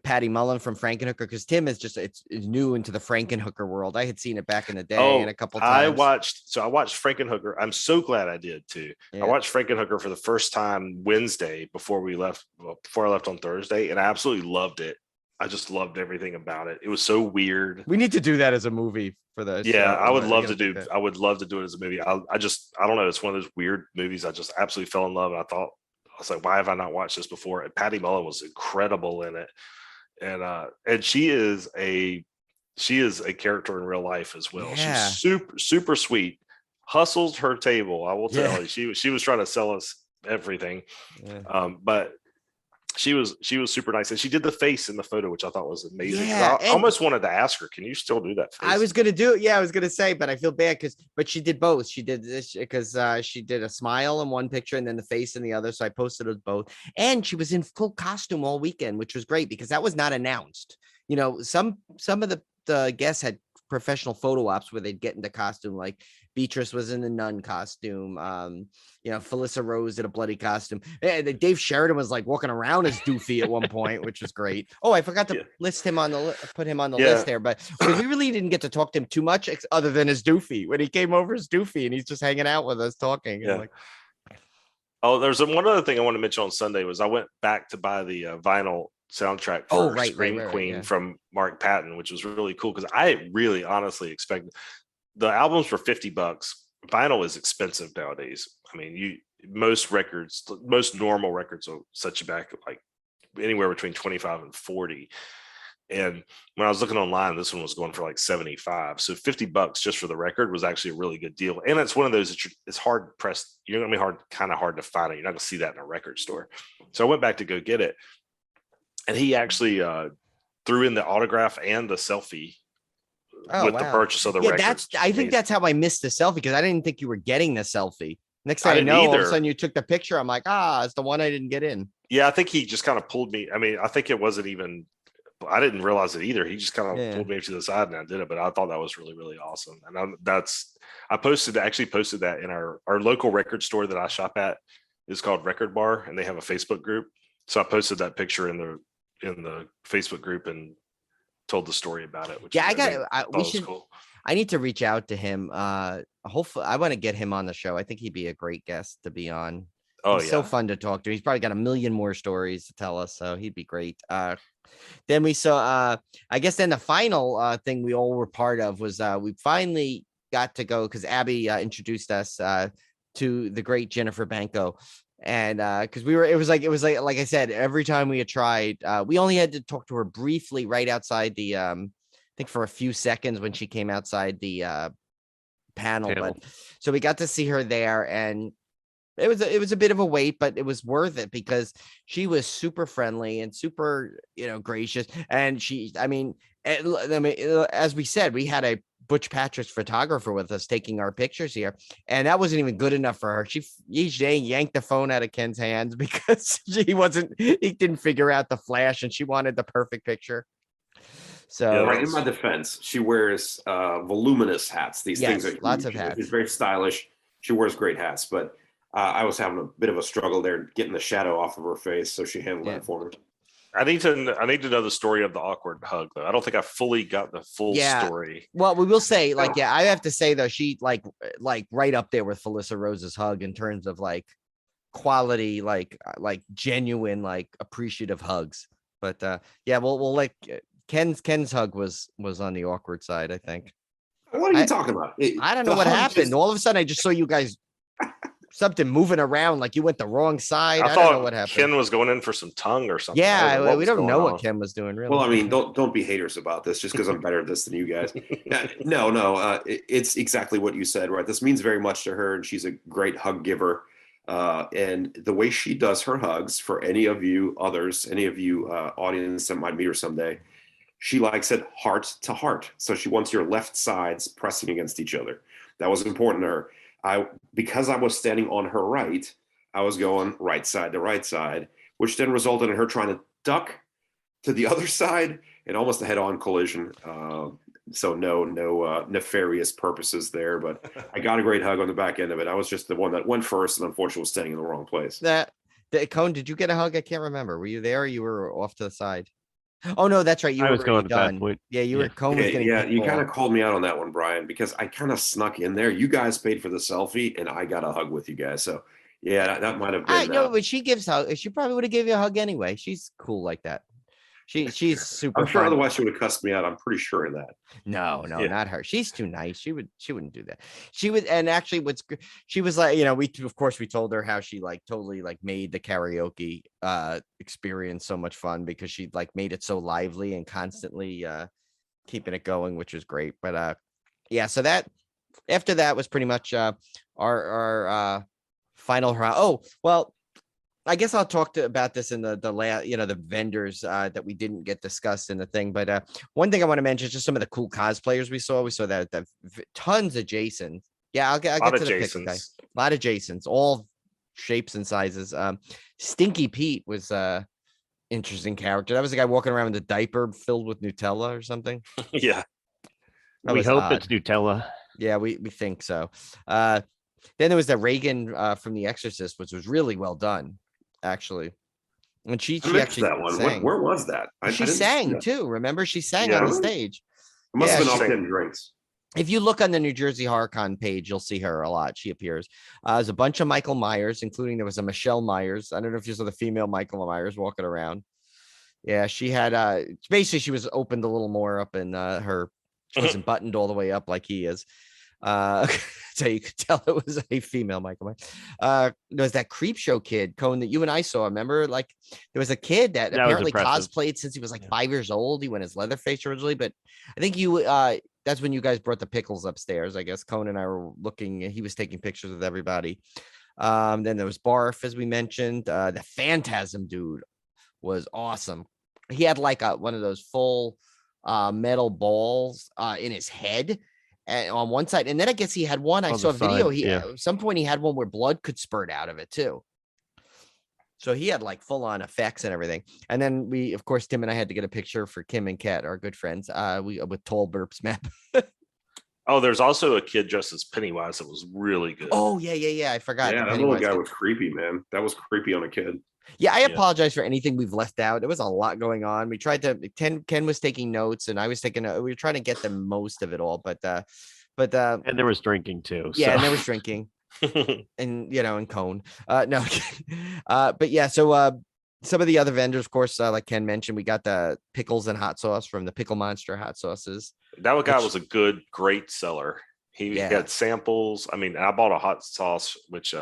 Patty Mullen from Frankenhooker, because Tim is is new into the Frankenhooker world. I had seen it back in the day and a couple times. I watched Frankenhooker. I'm so glad I did too. Yeah. I watched Frankenhooker for the first time Wednesday before I left on Thursday, and I absolutely loved it. I just loved everything about it. It was so weird. We need to do that as a movie for the Yeah, show. I would love to gotta do. I would love to do it as a movie. I don't know. It's one of those weird movies. I just absolutely fell in love. And I was like, why have I not watched this before? And Patty Mullen was incredible in it, and she is a she is a character in real life as well. Yeah. She's super sweet. Hustles her table. I will tell Yeah. you. She was trying to sell us everything. But she was super nice, and she did the face in the photo, which I thought was amazing. Yeah, I almost wanted to ask her, can you still do that face? I was gonna do it. Yeah, I was gonna say, but I feel bad but she did both. She did this because she did a smile in one picture and then the face in the other. So I posted those both, and she was in full costume all weekend, which was great because that was not announced. You know, some of the guests had professional photo ops where they'd get into costume, like Beatrice was in the nun costume. You know, Felissa Rose did a bloody costume. And Dave Sheridan was like walking around as Doofy at one point, which was great. Oh, I forgot to list him on the put him on the list there, but because we really didn't get to talk to him too much other than as Doofy when he came over as Doofy and he's just hanging out with us talking. Yeah. Like, oh, there's one other thing I want to mention on Sunday was I went back to buy the vinyl soundtrack for Scream Queen from Mark Patton, which was really cool because I really honestly expected the albums for $50. Vinyl is expensive nowadays. I mean, most normal records will set you back like anywhere between 25 and 40. And when I was looking online, this one was going for like 75. So $50 just for the record was actually a really good deal. And it's one of those that it's hard pressed. You're gonna be kind of hard to find it. You're not gonna see that in a record store. So I went back to go get it. And he actually threw in the autograph and the selfie with the purchase of the record. I think that's how I missed the selfie because I didn't think you were getting the selfie. Next thing I know, all of a sudden you took the picture. I'm like, it's the one I didn't get in. Yeah, I think he just kind of pulled me. I mean, I think it wasn't even. I didn't realize it either. He just kind of pulled me to the side and I did it. But I thought that was really, really awesome. And I posted that in our local record store that I shop at is called Record Bar, and they have a Facebook group. So I posted that picture in the Facebook group and told the story about it. Which cool. I need to reach out to him. Hopefully, I want to get him on the show. I think he'd be a great guest to be on. He's so fun to talk to. He's probably got a million more stories to tell us, so he'd be great. Then we saw, I guess, then the final thing we all were part of was we finally got to go because Abby introduced us to the great Jennifer Banco. And because it was like I said, every time we had tried, we only had to talk to her briefly right outside the I think for a few seconds when she came outside the panel. But so we got to see her there, and it was a bit of a wait, but it was worth it because she was super friendly and super, gracious. And as we said, we had a Butch Patrick's photographer with us taking our pictures here, and that wasn't even good enough for her. She yanked the phone out of Ken's hands because he didn't figure out the flash, and she wanted the perfect picture. So in my defense, she wears voluminous hats. These things are lots of hats. She's very stylish. She wears great hats, but I was having a bit of a struggle there getting the shadow off of her face, so she handled that for me. I need to know the story of the awkward hug, though. I don't think I fully got the full story. Well, we will say, I have to say though, she like right up there with Felissa Rose's hug in terms of like quality, like genuine, like appreciative hugs. But we'll like Ken's hug was on the awkward side, I think. What are you talking about? I don't know what happened. All of a sudden, I just saw you guys. Something moving around like you went the wrong side. I don't know what happened. Ken was going in for some tongue or something. Yeah, we don't know what Ken was doing really. Well, I mean, don't be haters about this just because I'm better at this than you guys. No, it's exactly what you said, right? This means very much to her, and she's a great hug giver. And the way she does her hugs for any of you audience that might meet her someday, she likes it heart to heart. So she wants your left sides pressing against each other. That was important to her. Because I was standing on her right, I was going right side to right side, which then resulted in her trying to duck to the other side and almost a head-on collision. So no nefarious purposes there, but I got a great hug on the back end of it. I was just the one that went first and unfortunately was standing in the wrong place. Cone, did you get a hug? I can't remember. Were you there or you were off to the side? Oh no, that's right. I was going done. That point. Yeah, you were Cone was getting you kind of called me out on that one, Brian, because I kind of snuck in there. You guys paid for the selfie and I got a hug with you guys. So yeah, that might have been. I know, but she gives hug. She probably would have given you a hug anyway. She's cool like that. She's super. I'm sure otherwise she would have cussed me out. I'm pretty sure of that. No, not her. She's too nice. She wouldn't do that. She would, and actually, she was like, we told her how she like totally like made the karaoke experience so much fun because she like made it so lively and constantly keeping it going, which was great. But yeah, so that after that was pretty much our final round. Oh, well, I guess I'll talk about this in the the vendors that we didn't get discussed in the thing. But one thing I want to mention is just some of the cool cosplayers we saw. We saw that tons of Jasons. Yeah, I'll get to the picks, guy. A lot of Jasons, all shapes and sizes. Stinky Pete was interesting character. That was the guy walking around with a diaper filled with Nutella or something. Yeah. We hope it's Nutella. Yeah, we think so. Then there was that Reagan from The Exorcist, which was really well done, actually. And she actually that one. sang. Where was that? She sang too. Remember, she sang on the stage. It must have been off getting drinks. If you look on the New Jersey HorrorCon page, you'll see her a lot. She appears. There's a bunch of Michael Myers, including there was a Michelle Myers. I don't know if you saw the female Michael Myers walking around. Yeah, she had basically she was opened a little more up in her. She wasn't buttoned all the way up like he is. So you could tell it was a female Michael Myers. There was that creep show kid, Cone, that you and I saw. Remember, like there was a kid that apparently cosplayed since he was like 5 years old. He went as Leatherface originally, but I think you that's when you guys brought the pickles upstairs. I guess Cone and I were looking, he was taking pictures with everybody. Then there was Barf, as we mentioned. The Phantasm dude was awesome. He had like one of those full metal balls in his head on one side, and then I guess he had one. I saw a video. At some point he had one where blood could spurt out of it too. So he had like full on effects and everything. And then we, of course, Tim and I had to get a picture for Kim and Kat, our good friends, with Tall Burps map. Oh, there's also a kid dressed as Pennywise that was really good. Oh yeah. I forgot. Yeah, that little guy was creepy, man. That was creepy on a kid. Yeah, I apologize for anything we've left out. There was a lot going on. We tried to. Ken was taking notes, and I was taking. We were trying to get the most of it all, but and there was drinking too. Yeah, and there was drinking, and and Cone. No, but yeah. So some of the other vendors, of course, like Ken mentioned, we got the pickles and hot sauce from the Pickle Monster hot sauces. That guy was a great seller. He had samples. I mean, I bought a hot sauce, which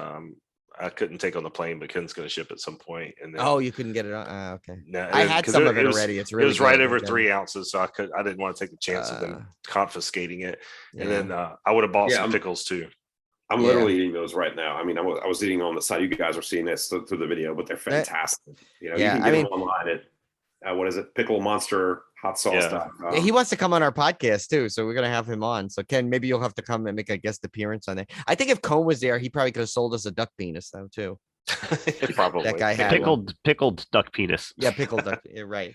I couldn't take on the plane, but Ken's going to ship at some point. And then, you couldn't get it on. Okay. No, I had some of it already. It's really it was right over 3 ounces, so I didn't want to take the chance of them confiscating it. And then I would have bought some pickles too. I'm literally eating those right now. I mean, I was eating on the side. You guys are seeing this through the video, but they're fantastic. You can get them online at what is it? Pickle Monster Hot Sauce. Yeah, he wants to come on our podcast too, so we're gonna have him on. So Ken, maybe you'll have to come and make a guest appearance on there. I think if Cone was there, he probably could have sold us a duck penis though too. Probably that guy had pickled duck penis. Yeah, pickled duck. You're right.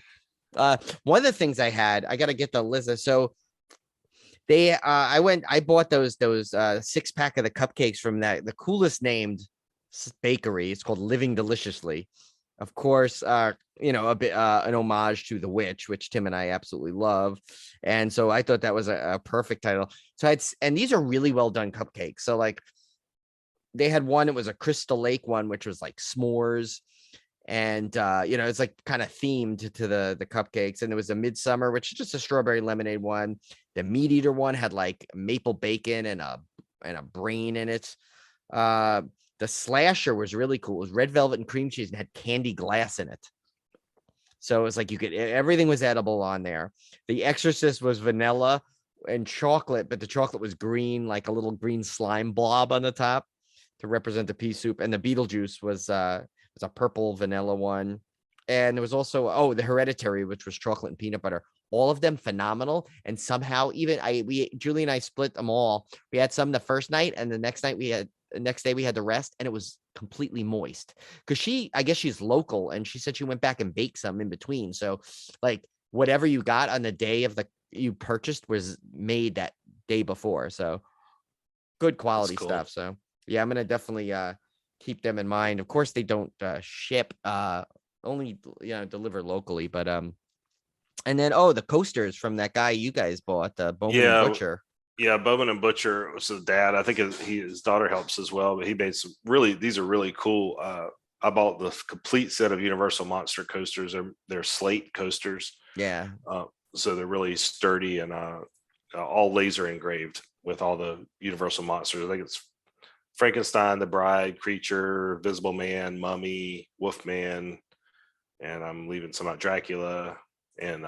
One of the things I got to get the Liza. So they, I bought those 6-pack of the cupcakes from the coolest named bakery. It's called Living Deliciously. Of course, a bit an homage to The Witch, which Tim and I absolutely love, and so I thought that was a perfect title. So and these are really well done cupcakes. So like they had one, it was a Crystal Lake one, which was like s'mores, and it's like kind of themed to the cupcakes. And there was a Midsummer, which is just a strawberry lemonade one. The Meat Eater one had like maple bacon and a brain in it. The Slasher was really cool. It was red velvet and cream cheese and had candy glass in it. So it was like everything was edible on there. The Exorcist was vanilla and chocolate, but the chocolate was green, like a little green slime blob on the top to represent the pea soup. And the Beetlejuice was a purple vanilla one. And there was also, the Hereditary, which was chocolate and peanut butter. All of them phenomenal. And somehow Julie and I split them all. We had some the first night, and the next day we had the rest, and it was completely moist because I guess she's local, and she said she went back and baked some in between. So like whatever you got on the day you purchased was made that day before. So good quality stuff. So yeah, I'm going to definitely keep them in mind. Of course they don't ship, only, deliver locally, but and then, the coasters from that guy you guys bought, Bowman and Butcher. Yeah, Bowman and Butcher was his dad. I think his daughter helps as well, but he made these are really cool. I bought the complete set of Universal Monster coasters. They're slate coasters. Yeah. So they're really sturdy and all laser engraved with all the Universal Monsters. I think it's Frankenstein, the Bride, Creature, Visible Man, Mummy, Wolfman, and I'm leaving some out, Dracula. And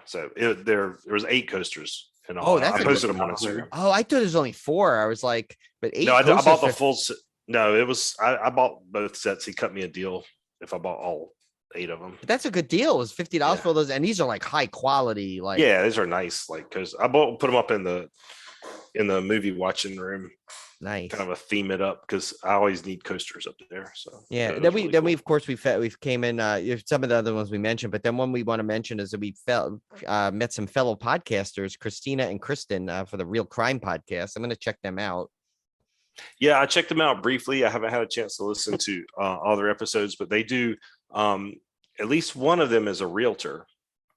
so there was 8 coasters and all. Oh, that's I a posted good them on Instagram. Oh, I thought it was only 4. I was like, but 8 No, I coasters bought the for- full. No, it was I bought both sets. He cut me a deal if I bought all 8 of them. But that's a good deal. It was $50 Yeah. for those, and these are like high quality. Like, Yeah, these are nice. Like, because I put them up in the movie watching room, nice. kind of a theme it up because I always need coasters up there. So Yeah. it Then was we really then cool. we of course we've came in. Some of the other ones we mentioned, but then one we want to mention is that we met some fellow podcasters, Christina and Kristen, for the Real Crime podcast. I'm going to check them out. Yeah, I checked them out briefly. I haven't had a chance to listen to all their episodes, but they do. At least one of them is a realtor,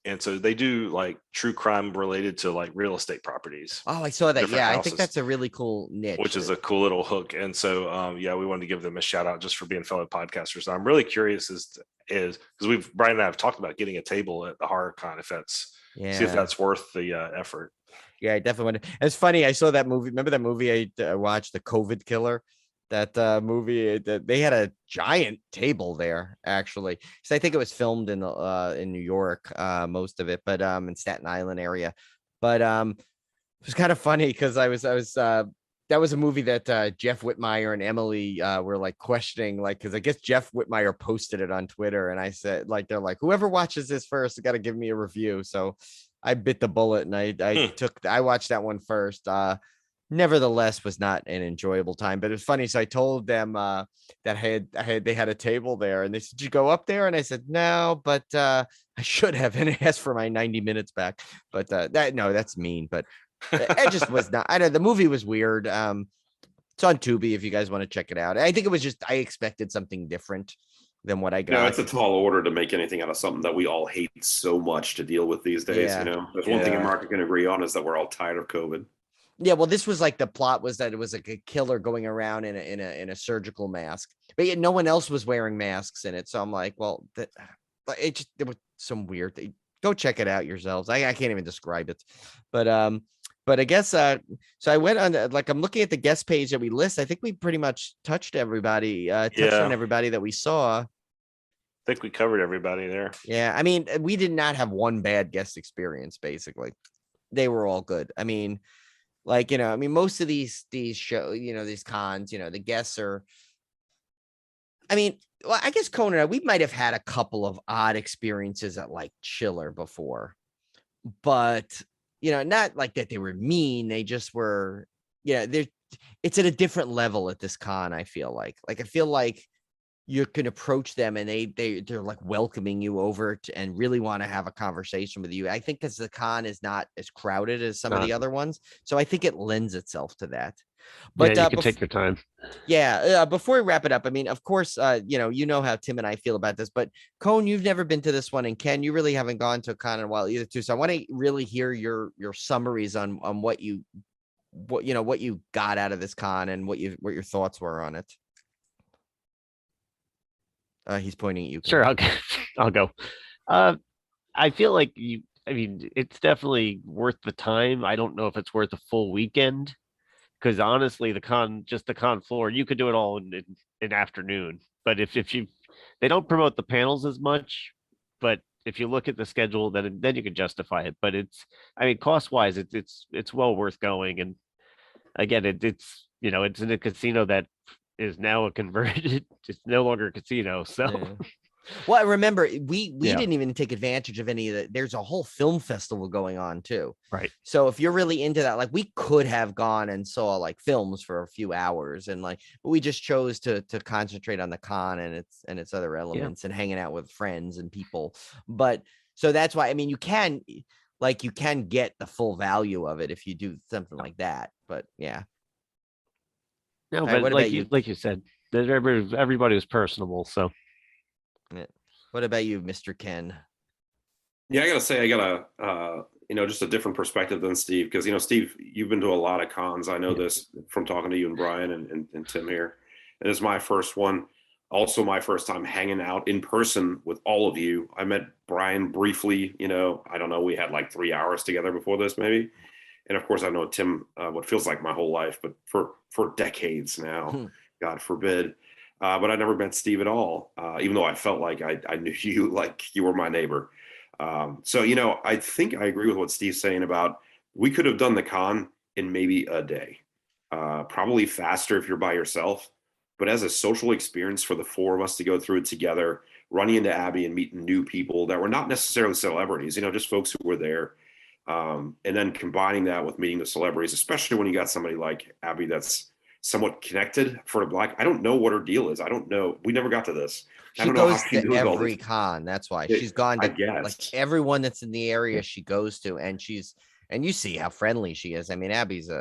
and so they do like true crime related to like real estate properties, Oh, I saw that. Different Yeah, I houses. think that's a really cool niche. which is a cool little hook. And so, we wanted to give them a shout out just for being fellow podcasters. And I'm really curious is because Brian and I have talked about getting a table at the HorrorCon see if that's worth the effort. Yeah, I definitely want to. It's funny. I saw that movie. Remember that movie I watched, The COVID Killer? That movie. That they had a giant table there, actually. So I think it was filmed in New York, most of it, but in Staten Island area. But it was kind of funny because I was that was a movie that Jeff Whitmire and Emily were like questioning, like, because I guess Jeff Whitmire posted it on Twitter, and I said, like, they're like, whoever watches this first has got to give me a review. So I bit the bullet and I watched that one first. Nevertheless, was not an enjoyable time, but it was funny. So I told them that they had a table there, and they said, "Did you go up there?" And I said, "No, but I should have," and I asked for my 90 minutes back. But that's mean. But it just was not. I know the movie was weird. It's on Tubi if you guys want to check it out. I think it was just I expected something different than what I got. No, it's a tall order to make anything out of something that we all hate so much to deal with these days. Yeah. There's one thing America can agree on is that we're all tired of COVID. Yeah, well, this was like the plot was that it was like a killer going around in a surgical mask, but yet no one else was wearing masks in it. So I'm like, well, it was some weird thing. Go check it out yourselves. I can't even describe it, but I guess so I went on I'm looking at the guest page that we list. I think we pretty much touched everybody, touched on everybody that we saw. I think we covered everybody there. Yeah, I mean, we did not have one bad guest experience. Basically, they were all good. I mean. Most of these shows, these cons, the guests are, well, I guess Conan, we might have had a couple of odd experiences at like Chiller before, but, not like that they were mean. They just were, it's at a different level at this con. I feel like I feel like you can approach them and they're like welcoming you over and really want to have a conversation with you. I think because the con is not as crowded as some of the other ones. So I think it lends itself to that. But you can take your time. Yeah. Before we wrap it up, of course, you know how Tim and I feel about this, but Cone, you've never been to this one, and Ken, you really haven't gone to a con in a while either too. So I want to really hear your summaries on what you got out of this con and what your thoughts were on it. He's pointing at you. Sure, I'll go. I feel like it's definitely worth the time. I don't know if it's worth a full weekend because honestly, the con floor, you could do it all in an afternoon. But if they don't promote the panels as much, but if you look at the schedule, then you can justify it. But cost wise, it's well worth going. And again, it's in a casino that is now a converted, it's no longer a casino. So, well, remember, we didn't even take advantage of any of that. There's a whole film festival going on too. Right. So if you're really into that, like we could have gone and saw like films for a few hours and but we just chose to concentrate on the con and its other elements and hanging out with friends and people. But so that's why, you can get the full value of it if you do something like that. But yeah. No, but like you said, everybody was personable. So, what about you, Mr. Ken? Yeah, I gotta say, I got just a different perspective than Steve because Steve, you've been to a lot of cons. I know this from talking to you and Brian and Tim here, and it's my first one. Also, my first time hanging out in person with all of you. I met Brian briefly. I don't know. We had like 3 hours together before this, maybe. And of course, I know Tim, what feels like my whole life, but for decades now, God forbid. But I never met Steve at all, even though I felt like I knew you like you were my neighbor. So, I think I agree with what Steve's saying about we could have done the con in maybe a day, probably faster if you're by yourself. But as a social experience for the four of us to go through it together, running into Abby and meeting new people that were not necessarily celebrities, just folks who were there. And then combining that with meeting the celebrities, especially when you got somebody like Abby that's somewhat connected for the Black. I don't know what her deal is. I don't know. We never got to this. I She don't know how goes she to knows all every this. con. That's why she's gone I to like guess. everyone that's in the area she goes to, and you see how friendly she is. I mean, Abby's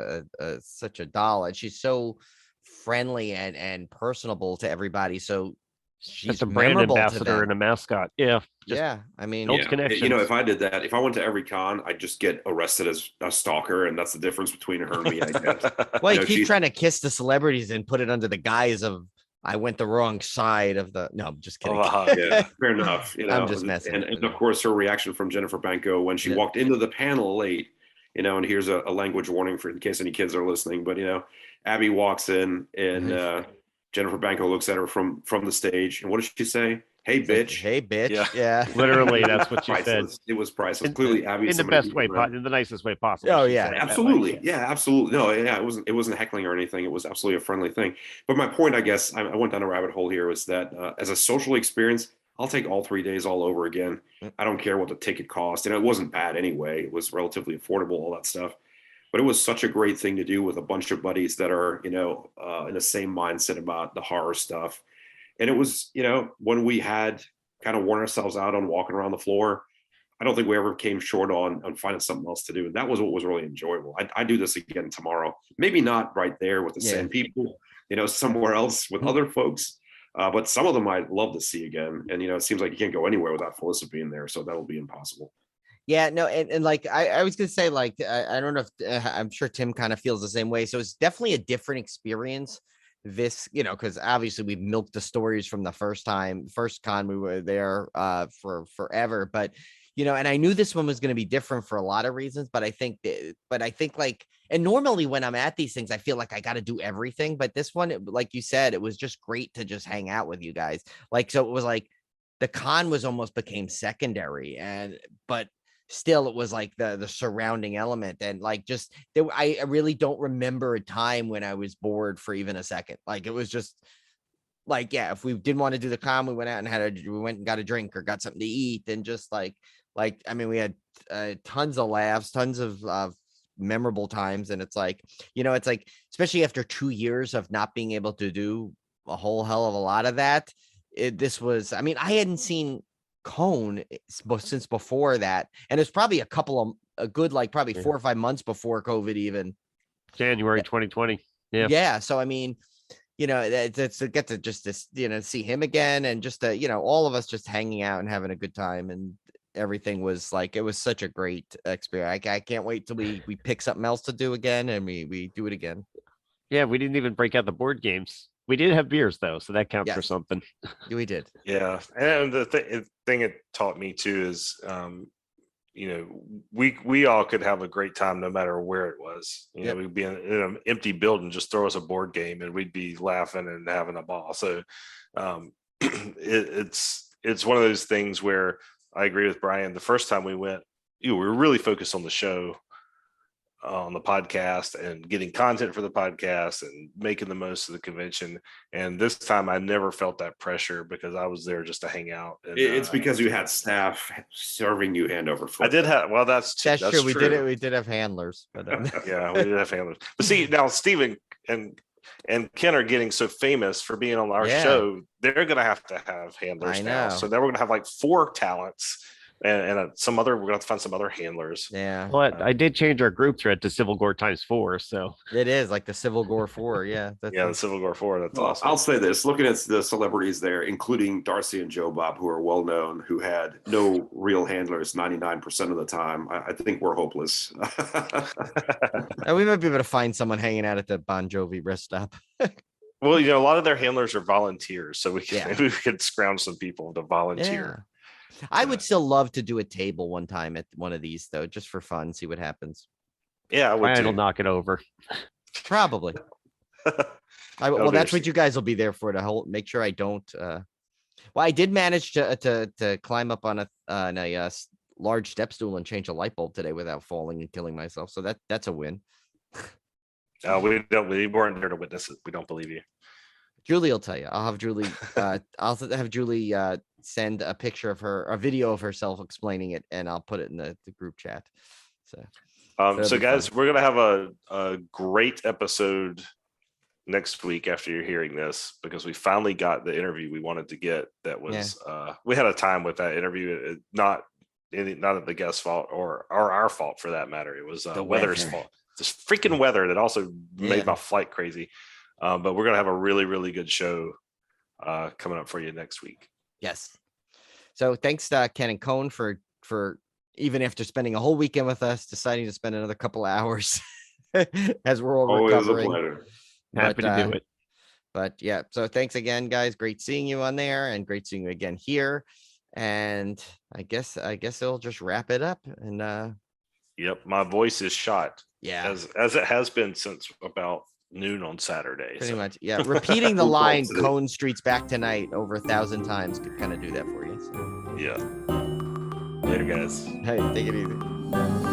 such a doll, and she's so friendly and personable to everybody. So she's Just a brand memorable to ambassador and a them. mascot. Yeah. Just Yeah, I mean, builds Yeah. connections. If I did that, if I went to every con, I'd just get arrested as a stalker, and that's the difference between her and me, I guess. well, you know, keep she's- trying to kiss the celebrities and put it under the guise of I went the wrong side of the. No, I'm just kidding. Yeah, fair enough. I'm just messing And, with and you. of course, her reaction from Jennifer Banco when she Yeah. walked into the panel late, and here's a language warning for in case any kids are listening. But Abby walks in and Jennifer Banco looks at her from the stage, and what does she say? Hey, It's like, bitch! hey, bitch. Yeah. Yeah. Literally, that's what she said. Priceless. It was priceless. Clearly, Abby In the best way, in the nicest way possible. Oh, she yeah. said it that way. Absolutely. Yeah, absolutely. No, yeah, it wasn't heckling or anything. It was absolutely a friendly thing. But my point, I guess, I went down a rabbit hole here, was that as a social experience, I'll take all 3 days all over again. I don't care what the ticket cost. And it wasn't bad anyway. It was relatively affordable, all that stuff. But it was such a great thing to do with a bunch of buddies that are, in the same mindset about the horror stuff. And it was, when we had kind of worn ourselves out on walking around the floor, I don't think we ever came short on finding something else to do. And that was what was really enjoyable. I do this again tomorrow. Maybe not right there with the Yeah. same people, somewhere else with other folks. But some of them I'd love to see again. And, it seems like you can't go anywhere without Felissa being there. So that'll be impossible. Yeah, no, and like I was gonna say, like I don't know if I'm sure Tim kind of feels the same way. So it's definitely a different experience. This, because obviously we've milked the stories from the first con we were there for forever, but and I knew this one was going to be different for a lot of reasons, but I think like, and normally when I'm at these things, I feel like I got to do everything, but this one, like you said, it was just great to just hang out with you guys. Like, so it was like the con was almost became secondary, but still it was like the surrounding element, and like just I really don't remember a time when I was bored for even a second. Like it was just like, yeah, if we didn't want to do the con, we went out and we went and got a drink or got something to eat, and just like I mean, we had tons of laughs, tons of memorable times, and it's like it's like, especially after 2 years of not being able to do a whole hell of a lot of that, this was, I mean, I hadn't seen Cone since before that, and it's probably a good like probably 4 or 5 months before COVID even. January 2020. Yeah, so I mean, it's to get to just this, see him again, and just all of us just hanging out and having a good time, and everything was like, it was such a great experience. I can't wait till we pick something else to do again, and we do it again. Yeah, we didn't even break out the board games. We did have beers though, so that counts for Yes. something. We did. Yeah, and the thing it taught me too is, we all could have a great time no matter where it was. Yep. We'd be in an empty building, just throw us a board game, and we'd be laughing and having a ball. So, it's one of those things where I agree with Brian. The first time we went, we were really focused on the show, on the podcast, and getting content for the podcast and making the most of the convention. And this time I never felt that pressure because I was there just to hang out. And, It's because you had staff serving you hand over foot. I did have, well, that's True. We did have handlers, but yeah, we did have handlers. But see, now Steven and Ken are getting so famous for being on our Yeah. show, they're gonna have to have handlers I now. know. So then we're gonna have like 4 talents and we're gonna have to find some other handlers. yeah, But I did change our group thread to Civil Gore ×4, so it is like the Civil Gore 4. Yeah, that's Yeah, the Civil War 4. That's Well, awesome. I'll say this: looking at the celebrities there, including Darcy and Joe Bob, who are well known, who had no real handlers 99% of the time, I think we're hopeless. And we might be able to find someone hanging out at the Bon Jovi rest stop. Well, a lot of their handlers are volunteers, so Yeah. maybe we could scrounge some people to volunteer. I would still love to do a table one time at one of these though, just for fun, see what happens. Yeah, I would Brian too. will knock it over. Probably. be Well, that's what interesting. you guys will be there for, to make sure I don't. Well, I did manage to climb up on a large step stool and change a light bulb today without falling and killing myself. So that's a win. We weren't there to witness it. We don't believe you. Julie will tell you. I'll have Julie send a picture of a video of herself explaining it, and I'll put it in the group chat. So So guys, we're gonna have a great episode next week after you're hearing this, because we finally got the interview we wanted to get. That was we had a time with that interview. Not the guest's fault or our fault for that matter. It was the weather's fault. This freaking weather that also made my flight crazy. But we're gonna have a really, really good show coming up for you next week. Yes. So thanks to Ken and Cone for even after spending a whole weekend with us, deciding to spend another couple of hours as we're all Always recovering. a pleasure. Happy to do it. But yeah, so thanks again, guys. Great seeing you on there, and great seeing you again here. And I guess it'll just wrap it up. And Yep, my voice is shot. yeah, As it has been since about noon on Saturday. pretty so. much. Yeah, repeating the Who line calls it? "Cone Street's back tonight" over 1,000 times could kind of do that for you. So. Yeah. Later, guys. Hey, take it easy.